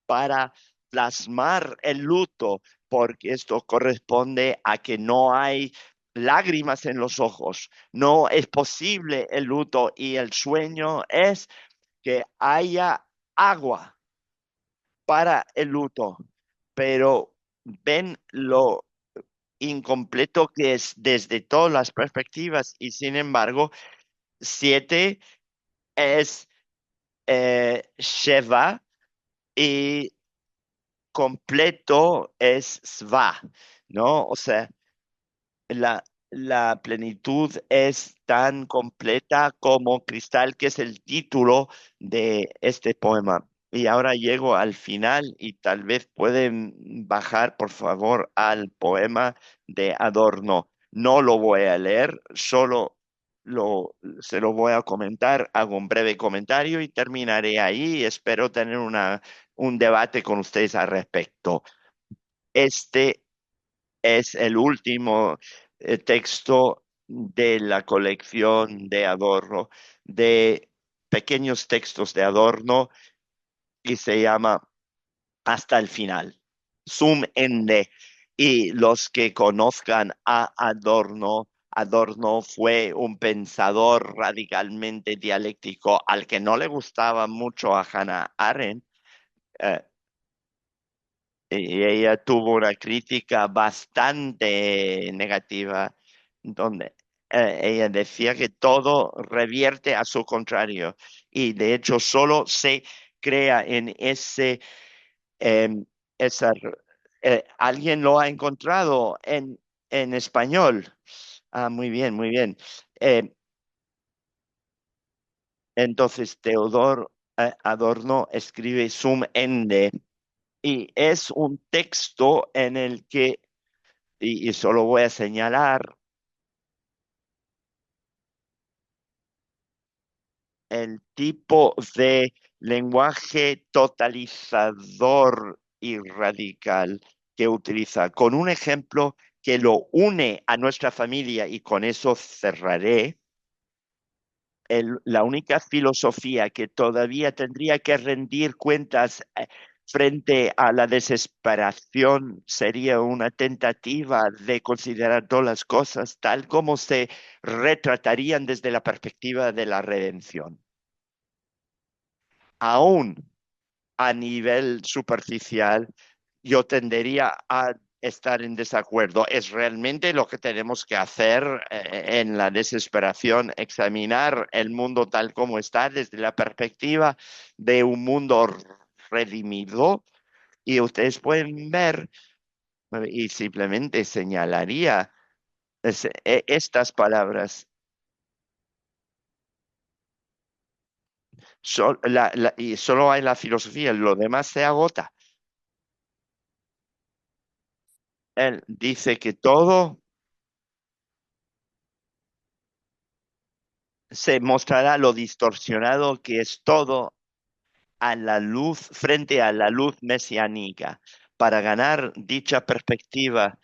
para plasmar el luto, porque esto corresponde a que no hay lágrimas en los ojos, no es posible el luto y el sueño es que haya agua para el luto, pero ven lo incompleto que es desde todas las perspectivas y sin embargo, 7 es Sheva y completo es Sva, ¿no? O sea, la plenitud es tan completa como cristal, que es el título de este poema. Y ahora llego al final y tal vez pueden bajar, por favor, al poema de Adorno. No lo voy a leer, solo se lo voy a comentar, hago un breve comentario y terminaré ahí. Espero tener un debate con ustedes al respecto. Este es el último texto de la colección de Adorno, de pequeños textos de Adorno, y se llama Hasta el final, Zum Ende. Y los que conozcan a Adorno, Adorno fue un pensador radicalmente dialéctico al que no le gustaba mucho a Hannah Arendt. eh, y ella tuvo una crítica bastante negativa, donde ella decía que todo revierte a su contrario y de hecho solo se crea en em, esa... ¿Alguien lo ha encontrado en español? Ah, muy bien, muy bien. Em, entonces, Teodor Adorno escribe Sum Ende y es un texto en el que y solo voy a señalar el tipo de lenguaje totalizador y radical que utiliza, con un ejemplo que lo une a nuestra familia, y con eso cerraré. La única filosofía que todavía tendría que rendir cuentas frente a la desesperación sería una tentativa de considerar todas las cosas tal como se retratarían desde la perspectiva de la redención. Aún a nivel superficial, yo tendería a estar en desacuerdo. Es realmente lo que tenemos que hacer en la desesperación, examinar el mundo tal como está desde la perspectiva de un mundo redimido, Y ustedes pueden ver y simplemente señalaría estas palabras. Y solo hay la filosofía, lo demás se agota. Él dice que todo se mostrará lo distorsionado que es todo a la luz, frente a la luz mesiánica. Para ganar dicha perspectiva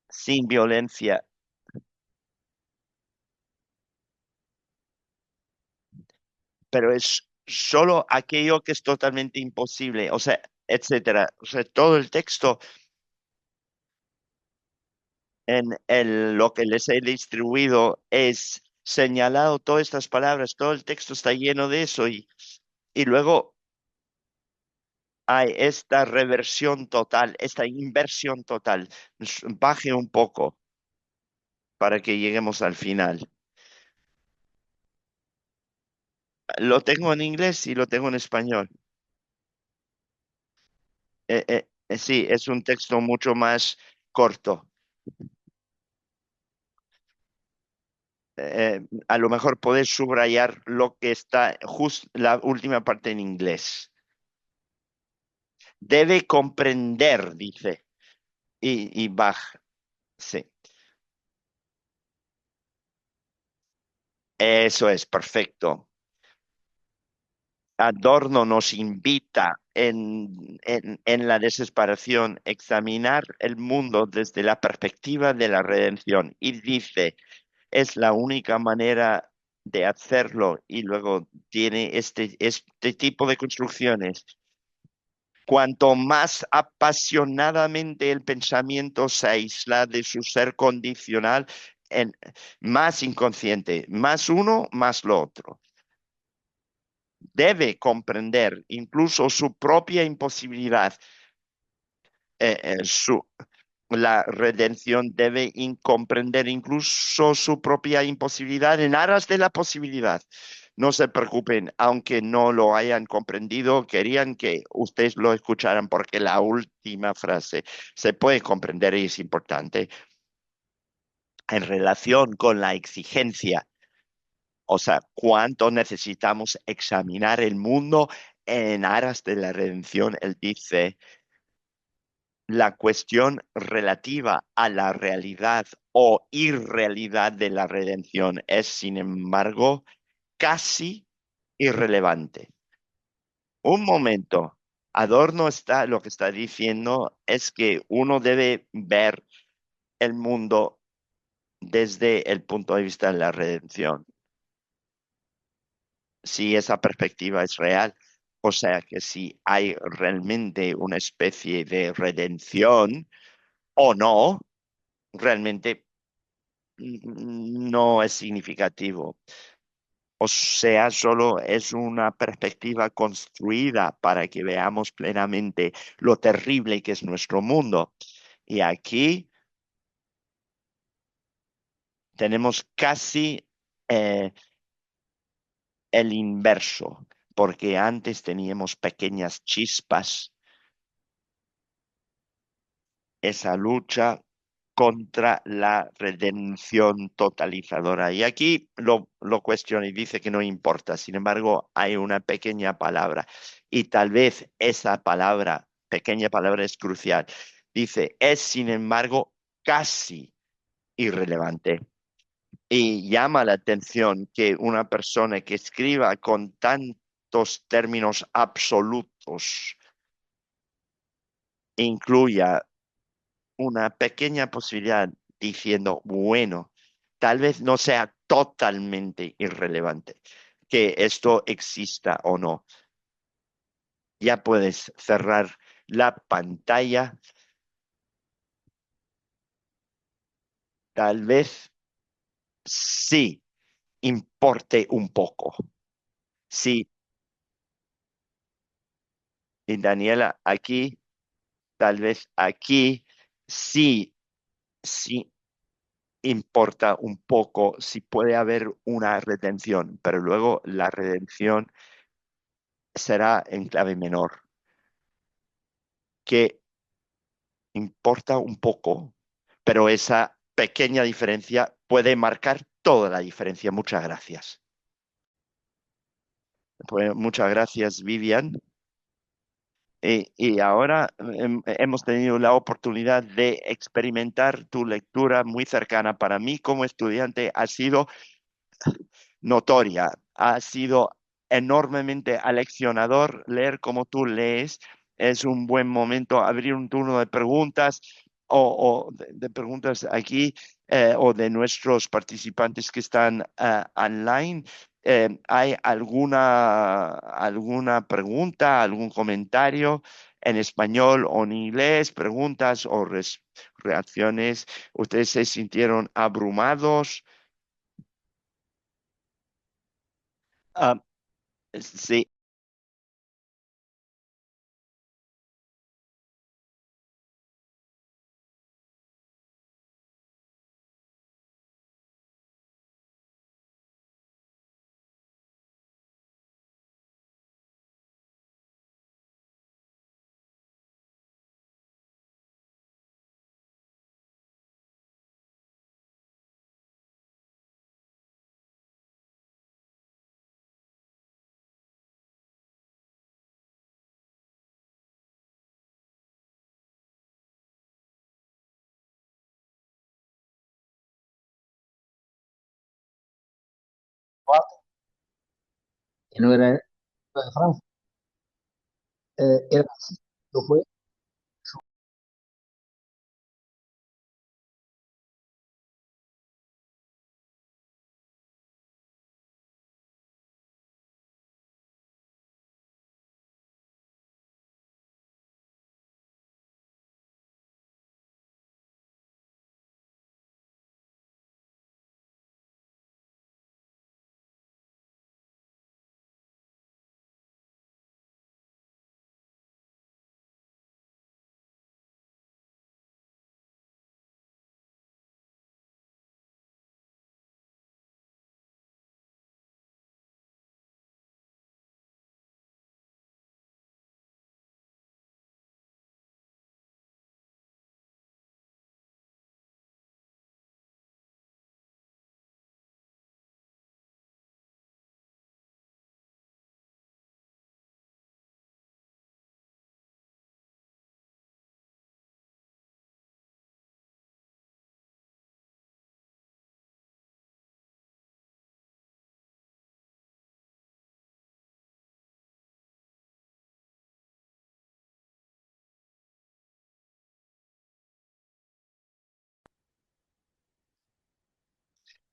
sin violencia, pero es solo aquello que es totalmente imposible, o sea, etcétera. O sea, todo el texto lo que les he distribuido es señalado todas estas palabras, todo el texto está lleno de eso y luego hay esta reversión total, esta inversión total. Baje un poco para que lleguemos al final. Lo tengo en inglés y lo tengo en español. Sí, es un texto mucho más corto. A lo mejor puedes subrayar lo que está justo la última parte en inglés. Debe comprender, dice, y baja. Sí, eso es perfecto. Adorno nos invita en la desesperación a examinar el mundo desde la perspectiva de la redención y dice, es la única manera de hacerlo y luego tiene este tipo de construcciones. Cuanto más apasionadamente el pensamiento se aísla de su ser condicional, en, más inconsciente, más uno, más lo otro. Debe comprender incluso su propia imposibilidad. eh, eh, su, la redención debe comprender incluso su propia imposibilidad en aras de la posibilidad. No se preocupen, aunque no lo hayan comprendido, querían que ustedes lo escucharan porque la última frase se puede comprender y es importante en relación con la exigencia. O sea, cuánto necesitamos examinar el mundo en aras de la redención. Él dice, la cuestión relativa a la realidad o irrealidad de la redención es, sin embargo, casi irrelevante. Un momento. Adorno está, lo que está diciendo es que uno debe ver el mundo desde el punto de vista de la redención. Si esa perspectiva es real, o sea que si hay realmente una especie de redención o no, realmente no es significativo. O sea, solo es una perspectiva construida para que veamos plenamente lo terrible que es nuestro mundo. Y aquí tenemos casi eh, el inverso, porque antes teníamos pequeñas chispas, esa lucha contra la redención totalizadora. Y aquí lo cuestiona y dice que no importa. Sin embargo, hay una pequeña palabra y tal vez esa palabra, pequeña palabra, es crucial. Dice, es sin embargo casi irrelevante. Y llama la atención que una persona que escriba con tantos términos absolutos incluya una pequeña posibilidad diciendo, bueno, tal vez no sea totalmente irrelevante que esto exista o no. Ya puedes cerrar la pantalla, tal vez sí importe un poco. Sí, y Daniela, aquí, tal vez aquí, sí, sí importa un poco si puede haber una redención, pero luego la redención será en clave menor. que importa un poco, pero esa pequeña diferencia puede marcar toda la diferencia. Muchas gracias. Pues, muchas gracias, Vivian. Y ahora hemos tenido la oportunidad de experimentar tu lectura muy cercana. Para mí, como estudiante, ha sido notoria. Ha sido enormemente aleccionador leer cómo tú lees. Es un buen momento abrir un turno de preguntas o de preguntas aquí o de nuestros participantes que están online. ¿Hay alguna pregunta, algún comentario en español o en inglés? Preguntas o reacciones. ¿Ustedes se sintieron abrumados? Ah, sí. Que no era de Francia. Era así, lo fue.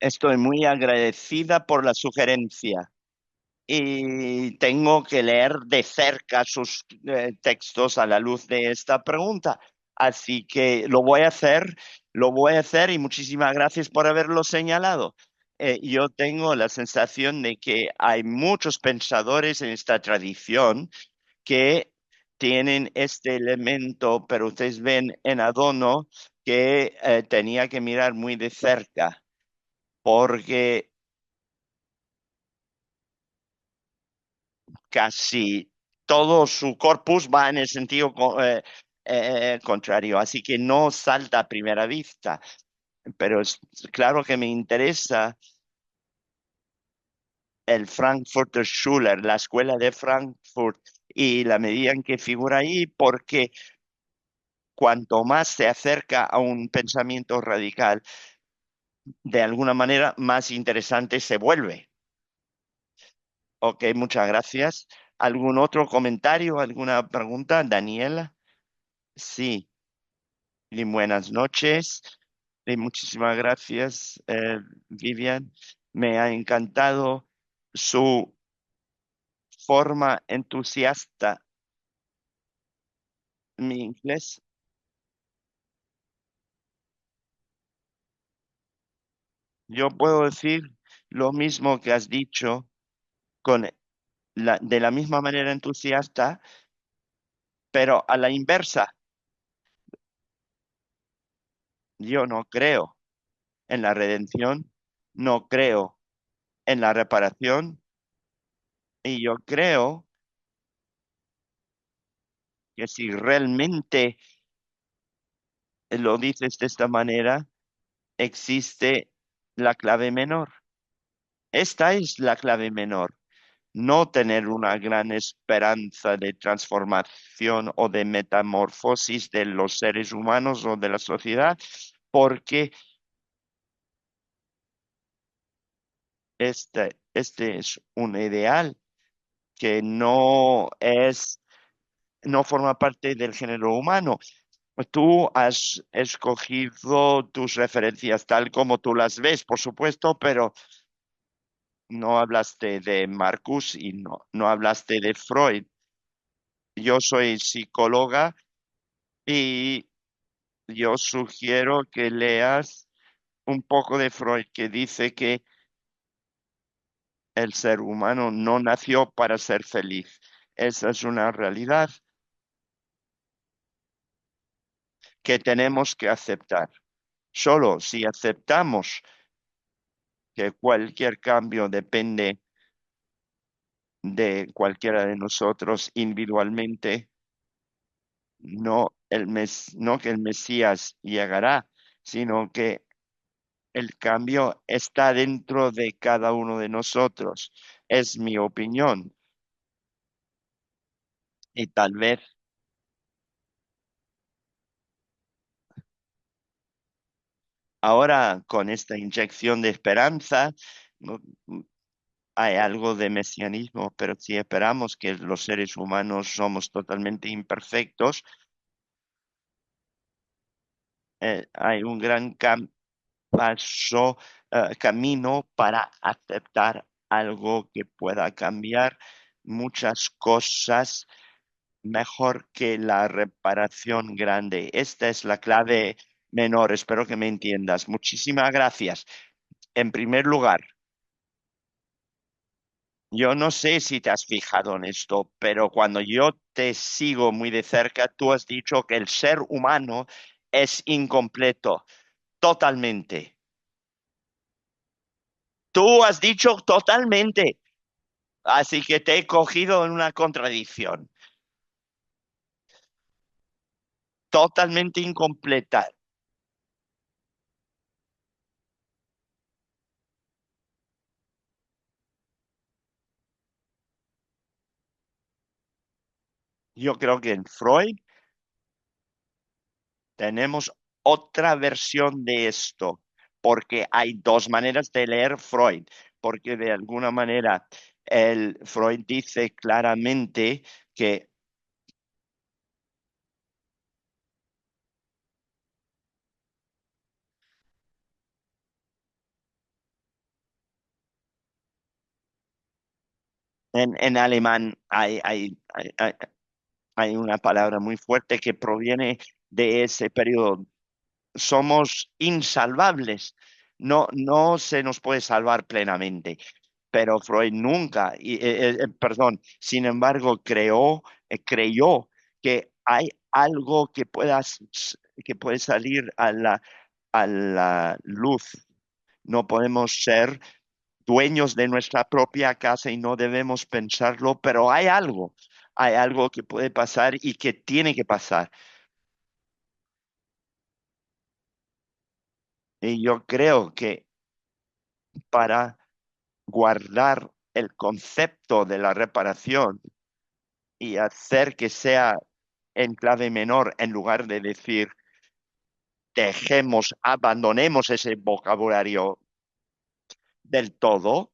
Estoy muy agradecida por la sugerencia y tengo que leer de cerca sus textos a la luz de esta pregunta. Así que lo voy a hacer y muchísimas gracias por haberlo señalado. Yo tengo la sensación de que hay muchos pensadores en esta tradición que tienen este elemento, pero ustedes ven en Adorno que tenía que mirar muy de cerca porque casi todo su corpus va en el sentido contrario, así que no salta a primera vista, pero es claro que me interesa el Frankfurter Schüler, la escuela de Frankfurt y la medida en que figura ahí, porque cuanto más se acerca a un pensamiento radical, de alguna manera más interesante se vuelve. Ok, muchas gracias. ¿Algún otro comentario, alguna pregunta, Daniela? Sí. Y buenas noches. Y muchísimas gracias, Vivian. Me ha encantado su forma entusiasta. Mi inglés. Yo puedo decir lo mismo que has dicho con de la misma manera entusiasta, pero a la inversa. Yo no creo en la redención, no creo en la reparación y yo creo que si realmente lo dices de esta manera, existe la clave menor. Esta es la clave menor. No tener una gran esperanza de transformación o de metamorfosis de los seres humanos o de la sociedad, porque este es un ideal que no forma parte del género humano. Tú has escogido tus referencias tal como tú las ves, por supuesto, pero no hablaste de Marcus y no hablaste de Freud. Yo soy psicóloga y yo sugiero que leas un poco de Freud, que dice que el ser humano no nació para ser feliz. Esa es una realidad que tenemos que aceptar. Solo si aceptamos que cualquier cambio depende de cualquiera de nosotros individualmente, no que el Mesías llegará, sino que el cambio está dentro de cada uno de nosotros. Es mi opinión. Y tal vez ahora con esta inyección de esperanza, no- hay algo de mesianismo, pero si esperamos que los seres humanos somos totalmente imperfectos, hay un gran camino para aceptar algo que pueda cambiar muchas cosas mejor que la reparación grande. Esta es la clave menor. Espero que me entiendas. Muchísimas gracias. En primer lugar, yo no sé si te has fijado en esto, pero cuando yo te sigo muy de cerca, tú has dicho que el ser humano es incompleto, totalmente. Tú has dicho totalmente. Así que te he cogido en una contradicción, totalmente incompleta. Yo creo que en Freud tenemos otra versión de esto, porque hay dos maneras de leer Freud, porque de alguna manera el Freud dice claramente que en alemán hay una palabra muy fuerte que proviene de ese periodo. Somos insalvables. No se nos puede salvar plenamente, pero Freud nunca, perdón, sin embargo, creyó que hay algo que puede salir a la luz. No podemos ser dueños de nuestra propia casa y no debemos pensarlo, pero hay algo que puede pasar y que tiene que pasar. Y yo creo que para guardar el concepto de la reparación y hacer que sea en clave menor en lugar de decir abandonemos ese vocabulario del todo.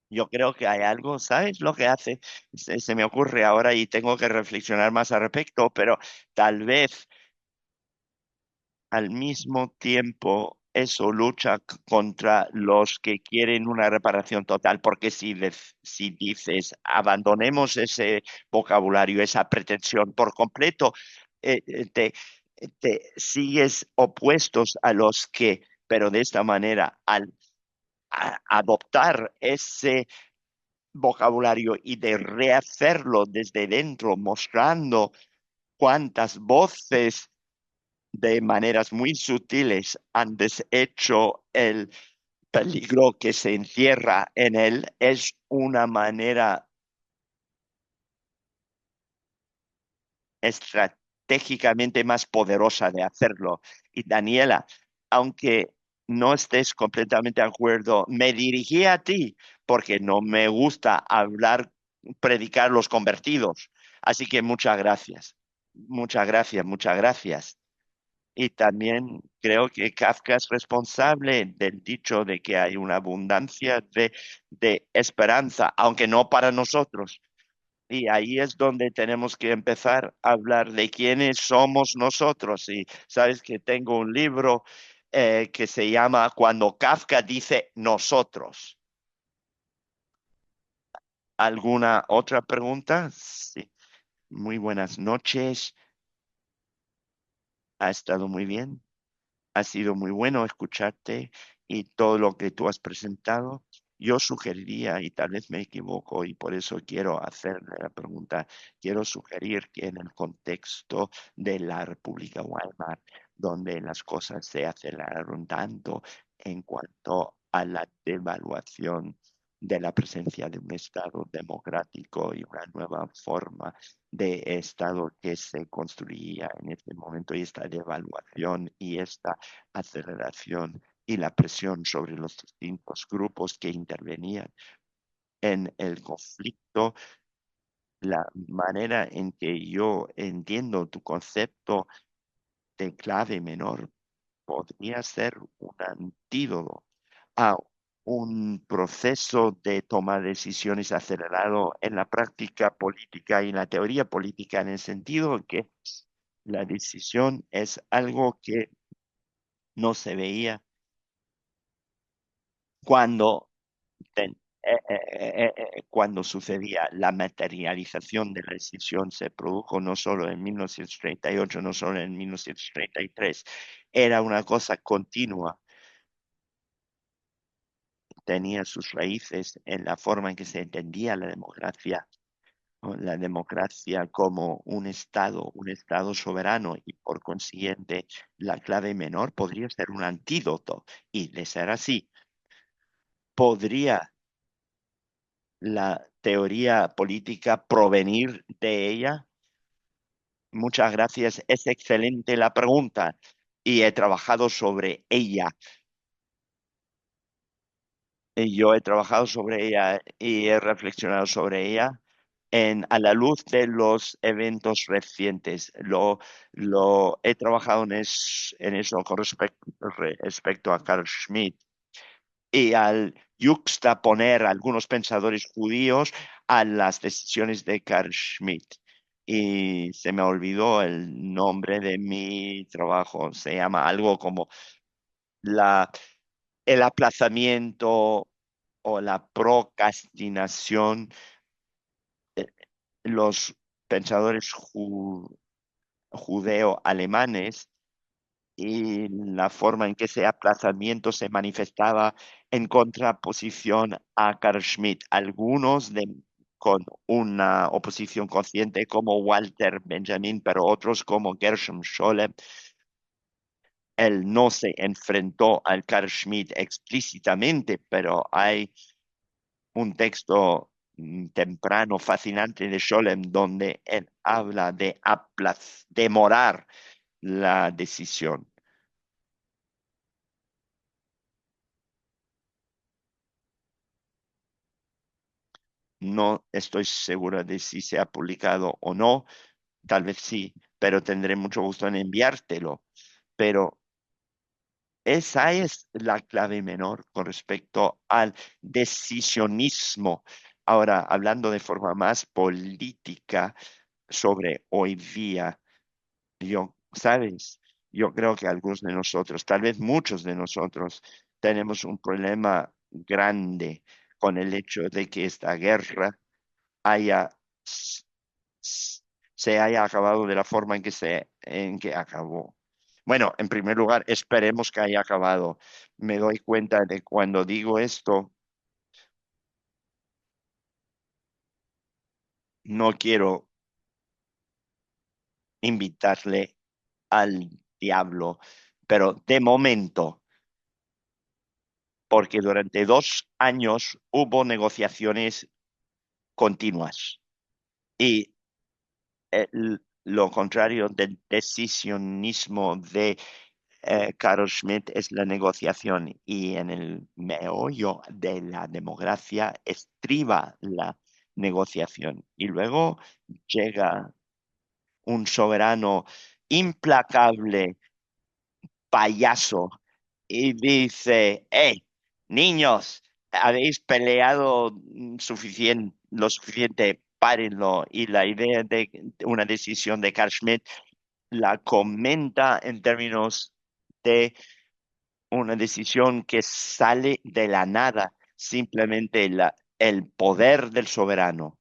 Yo creo que hay algo, ¿sabes lo que hace? Se me ocurre ahora y tengo que reflexionar más al respecto, pero tal vez al mismo tiempo eso lucha contra los que quieren una reparación total, porque si dices abandonemos ese vocabulario, esa pretensión por completo, te sigues opuestos a los que, pero de esta manera, al adoptar ese vocabulario y de rehacerlo desde dentro, mostrando cuántas voces de maneras muy sutiles han deshecho el peligro que se encierra en él, es una manera estratégicamente más poderosa de hacerlo. Y Daniela, aunque no estés completamente de acuerdo, me dirigí a ti porque no me gusta hablar, predicar los convertidos. Así que muchas gracias. Muchas gracias, muchas gracias. Y también creo que Kafka es responsable del dicho de que hay una abundancia de esperanza, aunque no para nosotros. Y ahí es donde tenemos que empezar a hablar de quiénes somos nosotros. Y sabes que tengo un libro que se llama Cuando Kafka dice nosotros. ¿Alguna otra pregunta? Sí. Muy buenas noches. Ha estado muy bien. Ha sido muy bueno escucharte y todo lo que tú has presentado. Yo sugeriría, y tal vez me equivoco, y por eso quiero hacerle la pregunta, quiero sugerir que en el contexto de la República Weimar, donde las cosas se aceleraron tanto en cuanto a la devaluación de la presencia de un Estado democrático y una nueva forma de Estado que se construía en este momento, y esta devaluación y esta aceleración y la presión sobre los distintos grupos que intervenían en el conflicto, la manera en que yo entiendo tu concepto de clave menor podría ser un antídoto a un proceso de toma de decisiones acelerado en la práctica política y en la teoría política, en el sentido que la decisión es algo que no se veía cuando, cuando sucedía la materialización de la decisión. Se produjo no solo en 1938, no solo en 1933, era una cosa continua, tenía sus raíces en la forma en que se entendía la democracia, ¿no? La democracia como un estado soberano, y por consiguiente la clave menor podría ser un antídoto. Y de ser así, ¿podría la teoría política provenir de ella? Muchas gracias. Es excelente la pregunta y he trabajado sobre ella. Y yo he trabajado sobre ella y he reflexionado sobre ella a la luz de los eventos recientes. Lo he trabajado en eso con respecto a Carl Schmitt y al yuxtaponer a algunos pensadores judíos a las decisiones de Carl Schmitt. Y se me olvidó el nombre de mi trabajo. Se llama algo como la, el aplazamiento o la procrastinación. eh, Los pensadores judeo-alemanes y la forma en que ese aplazamiento se manifestaba en contraposición a Carl Schmitt. Con una oposición consciente como Walter Benjamin, pero otros como Gershom Scholem. Él no se enfrentó al Carl Schmitt explícitamente, pero hay un texto temprano fascinante de Scholem donde él habla de demorar la decisión. No estoy segura de si se ha publicado o no, tal vez sí, pero tendré mucho gusto en enviártelo. Pero esa es la clave menor con respecto al decisionismo. Ahora, hablando de forma más política sobre hoy día, ¿sabes? Yo creo que algunos de nosotros, tal vez muchos de nosotros, tenemos un problema grande con el hecho de que esta guerra haya, s- se haya acabado de la forma en que acabó. Bueno, en primer lugar, esperemos que haya acabado. Me doy cuenta de cuando digo esto, no quiero invitarle al diablo, pero de momento, porque durante 2 años hubo negociaciones continuas y lo contrario del decisionismo de Carl Schmitt es la negociación y en el meollo de la democracia estriba la negociación. Y luego llega un soberano implacable, payaso, y dice, niños, habéis peleado lo suficiente, párenlo. Y la idea de una decisión de Carl Schmitt la comenta en términos de una decisión que sale de la nada, simplemente el poder del soberano.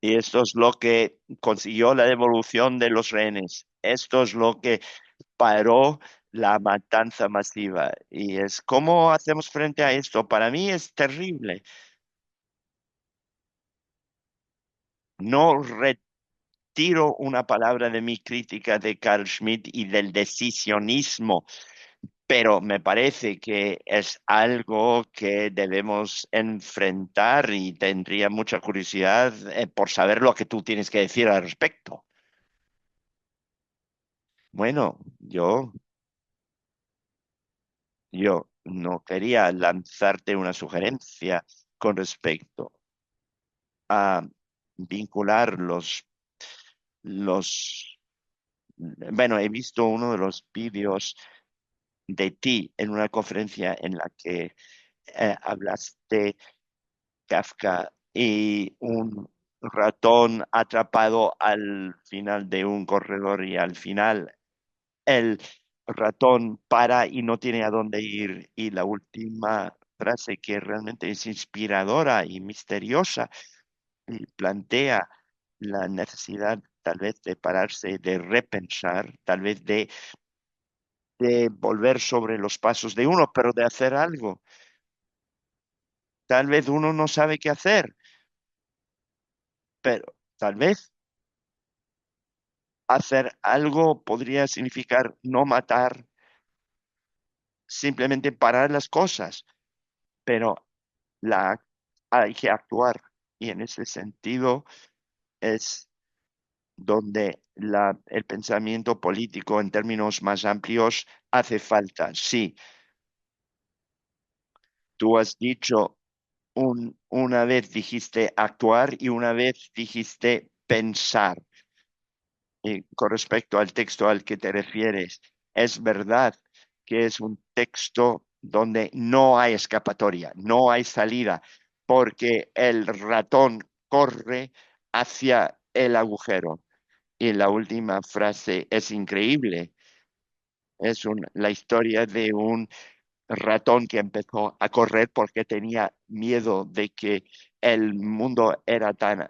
Y esto es lo que consiguió la devolución de los rehenes. Esto es lo que paró la matanza masiva. Y es cómo hacemos frente a esto. Para mí es terrible. No retiro una palabra de mi crítica de Carl Schmitt y del decisionismo, pero me parece que es algo que debemos enfrentar y tendría mucha curiosidad por saber lo que tú tienes que decir al respecto. Bueno, yo no quería lanzarte una sugerencia con respecto a vincular los, bueno, he visto uno de los vídeos de ti en una conferencia en la que hablaste Kafka y un ratón atrapado al final de un corredor y al final el ratón para y no tiene a dónde ir. Y la última frase que realmente es inspiradora y misteriosa y plantea la necesidad tal vez de pararse, de repensar, tal vez de volver sobre los pasos de uno, pero de hacer algo. Tal vez uno no sabe qué hacer, pero tal vez hacer algo podría significar no matar, simplemente parar las cosas, pero la, hay que actuar. Y en ese sentido es donde el pensamiento político en términos más amplios hace falta. Sí, tú has dicho, una vez dijiste actuar y una vez dijiste pensar. Con respecto al texto al que te refieres, es verdad que es un texto donde no hay escapatoria, no hay salida, porque el ratón corre hacia el agujero. Y la última frase es increíble. Es la historia de un ratón que empezó a correr porque tenía miedo de que el mundo era tan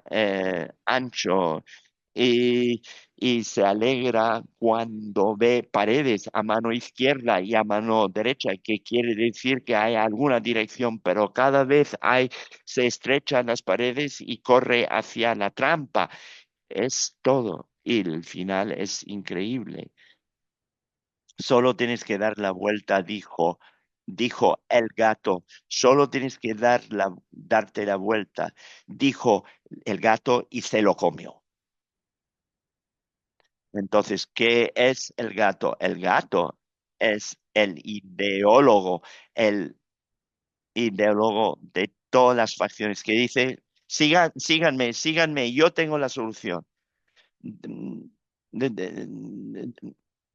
ancho y, y se alegra cuando ve paredes a mano izquierda y a mano derecha, que quiere decir que hay alguna dirección, pero cada vez se estrechan las paredes y corre hacia la trampa. Es todo. Y el final es increíble. Solo tienes que dar la vuelta, dijo el gato. Solo tienes que darte la vuelta, dijo el gato y se lo comió. Entonces, ¿qué es el gato? El gato es el ideólogo de todas las facciones que dice, síganme, síganme, yo tengo la solución.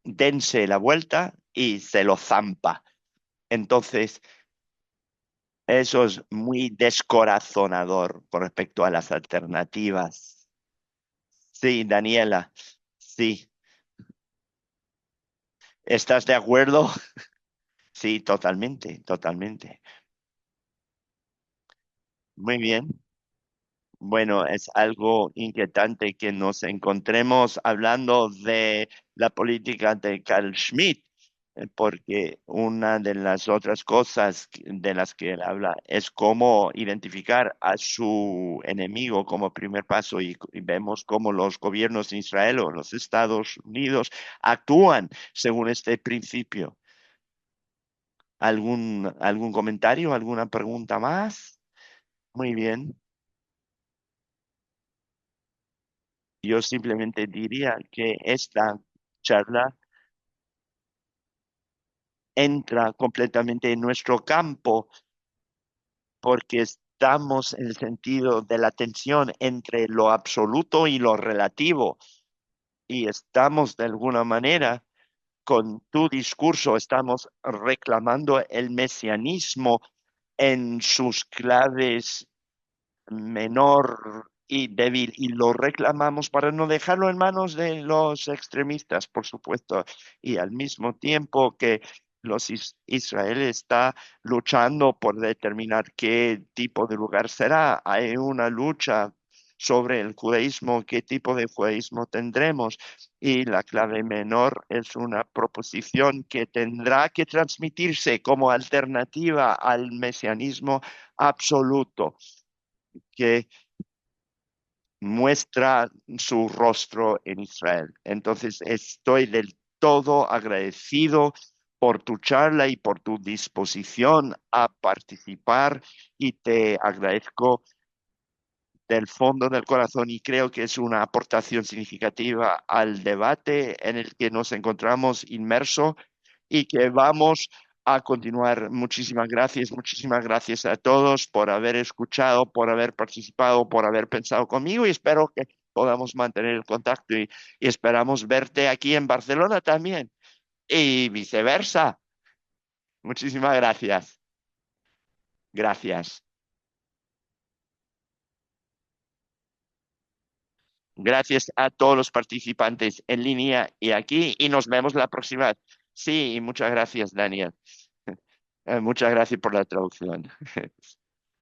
Dense la vuelta y se lo zampa. Entonces, eso es muy descorazonador con respecto a las alternativas. Sí, Daniela, sí. ¿Estás de acuerdo? Sí, totalmente, totalmente. Muy bien. Bueno, es algo inquietante que nos encontremos hablando de la política de Carl Schmitt, porque una de las otras cosas de las que él habla es cómo identificar a su enemigo como primer paso y vemos cómo los gobiernos de Israel o los Estados Unidos actúan según este principio. ¿Algún comentario, alguna pregunta más? Muy bien. Yo simplemente diría que esta charla entra completamente en nuestro campo porque estamos en el sentido de la tensión entre lo absoluto y lo relativo y estamos de alguna manera con tu discurso, estamos reclamando el mesianismo en sus claves menor y débil y lo reclamamos para no dejarlo en manos de los extremistas, por supuesto, y al mismo tiempo que Israel está luchando por determinar qué tipo de lugar será. Hay una lucha sobre el judaísmo, qué tipo de judaísmo tendremos. Y la clave menor es una proposición que tendrá que transmitirse como alternativa al mesianismo absoluto que muestra su rostro en Israel. Entonces, estoy del todo agradecido por tu charla y por tu disposición a participar y te agradezco del fondo del corazón y creo que es una aportación significativa al debate en el que nos encontramos inmersos y que vamos a continuar. Muchísimas gracias a todos por haber escuchado, por haber participado, por haber pensado conmigo y espero que podamos mantener el contacto y esperamos verte aquí en Barcelona también y viceversa. Muchísimas gracias. Gracias. Gracias a todos los participantes en línea y aquí y nos vemos la próxima. Sí, y muchas gracias, Daniel. Muchas gracias por la traducción.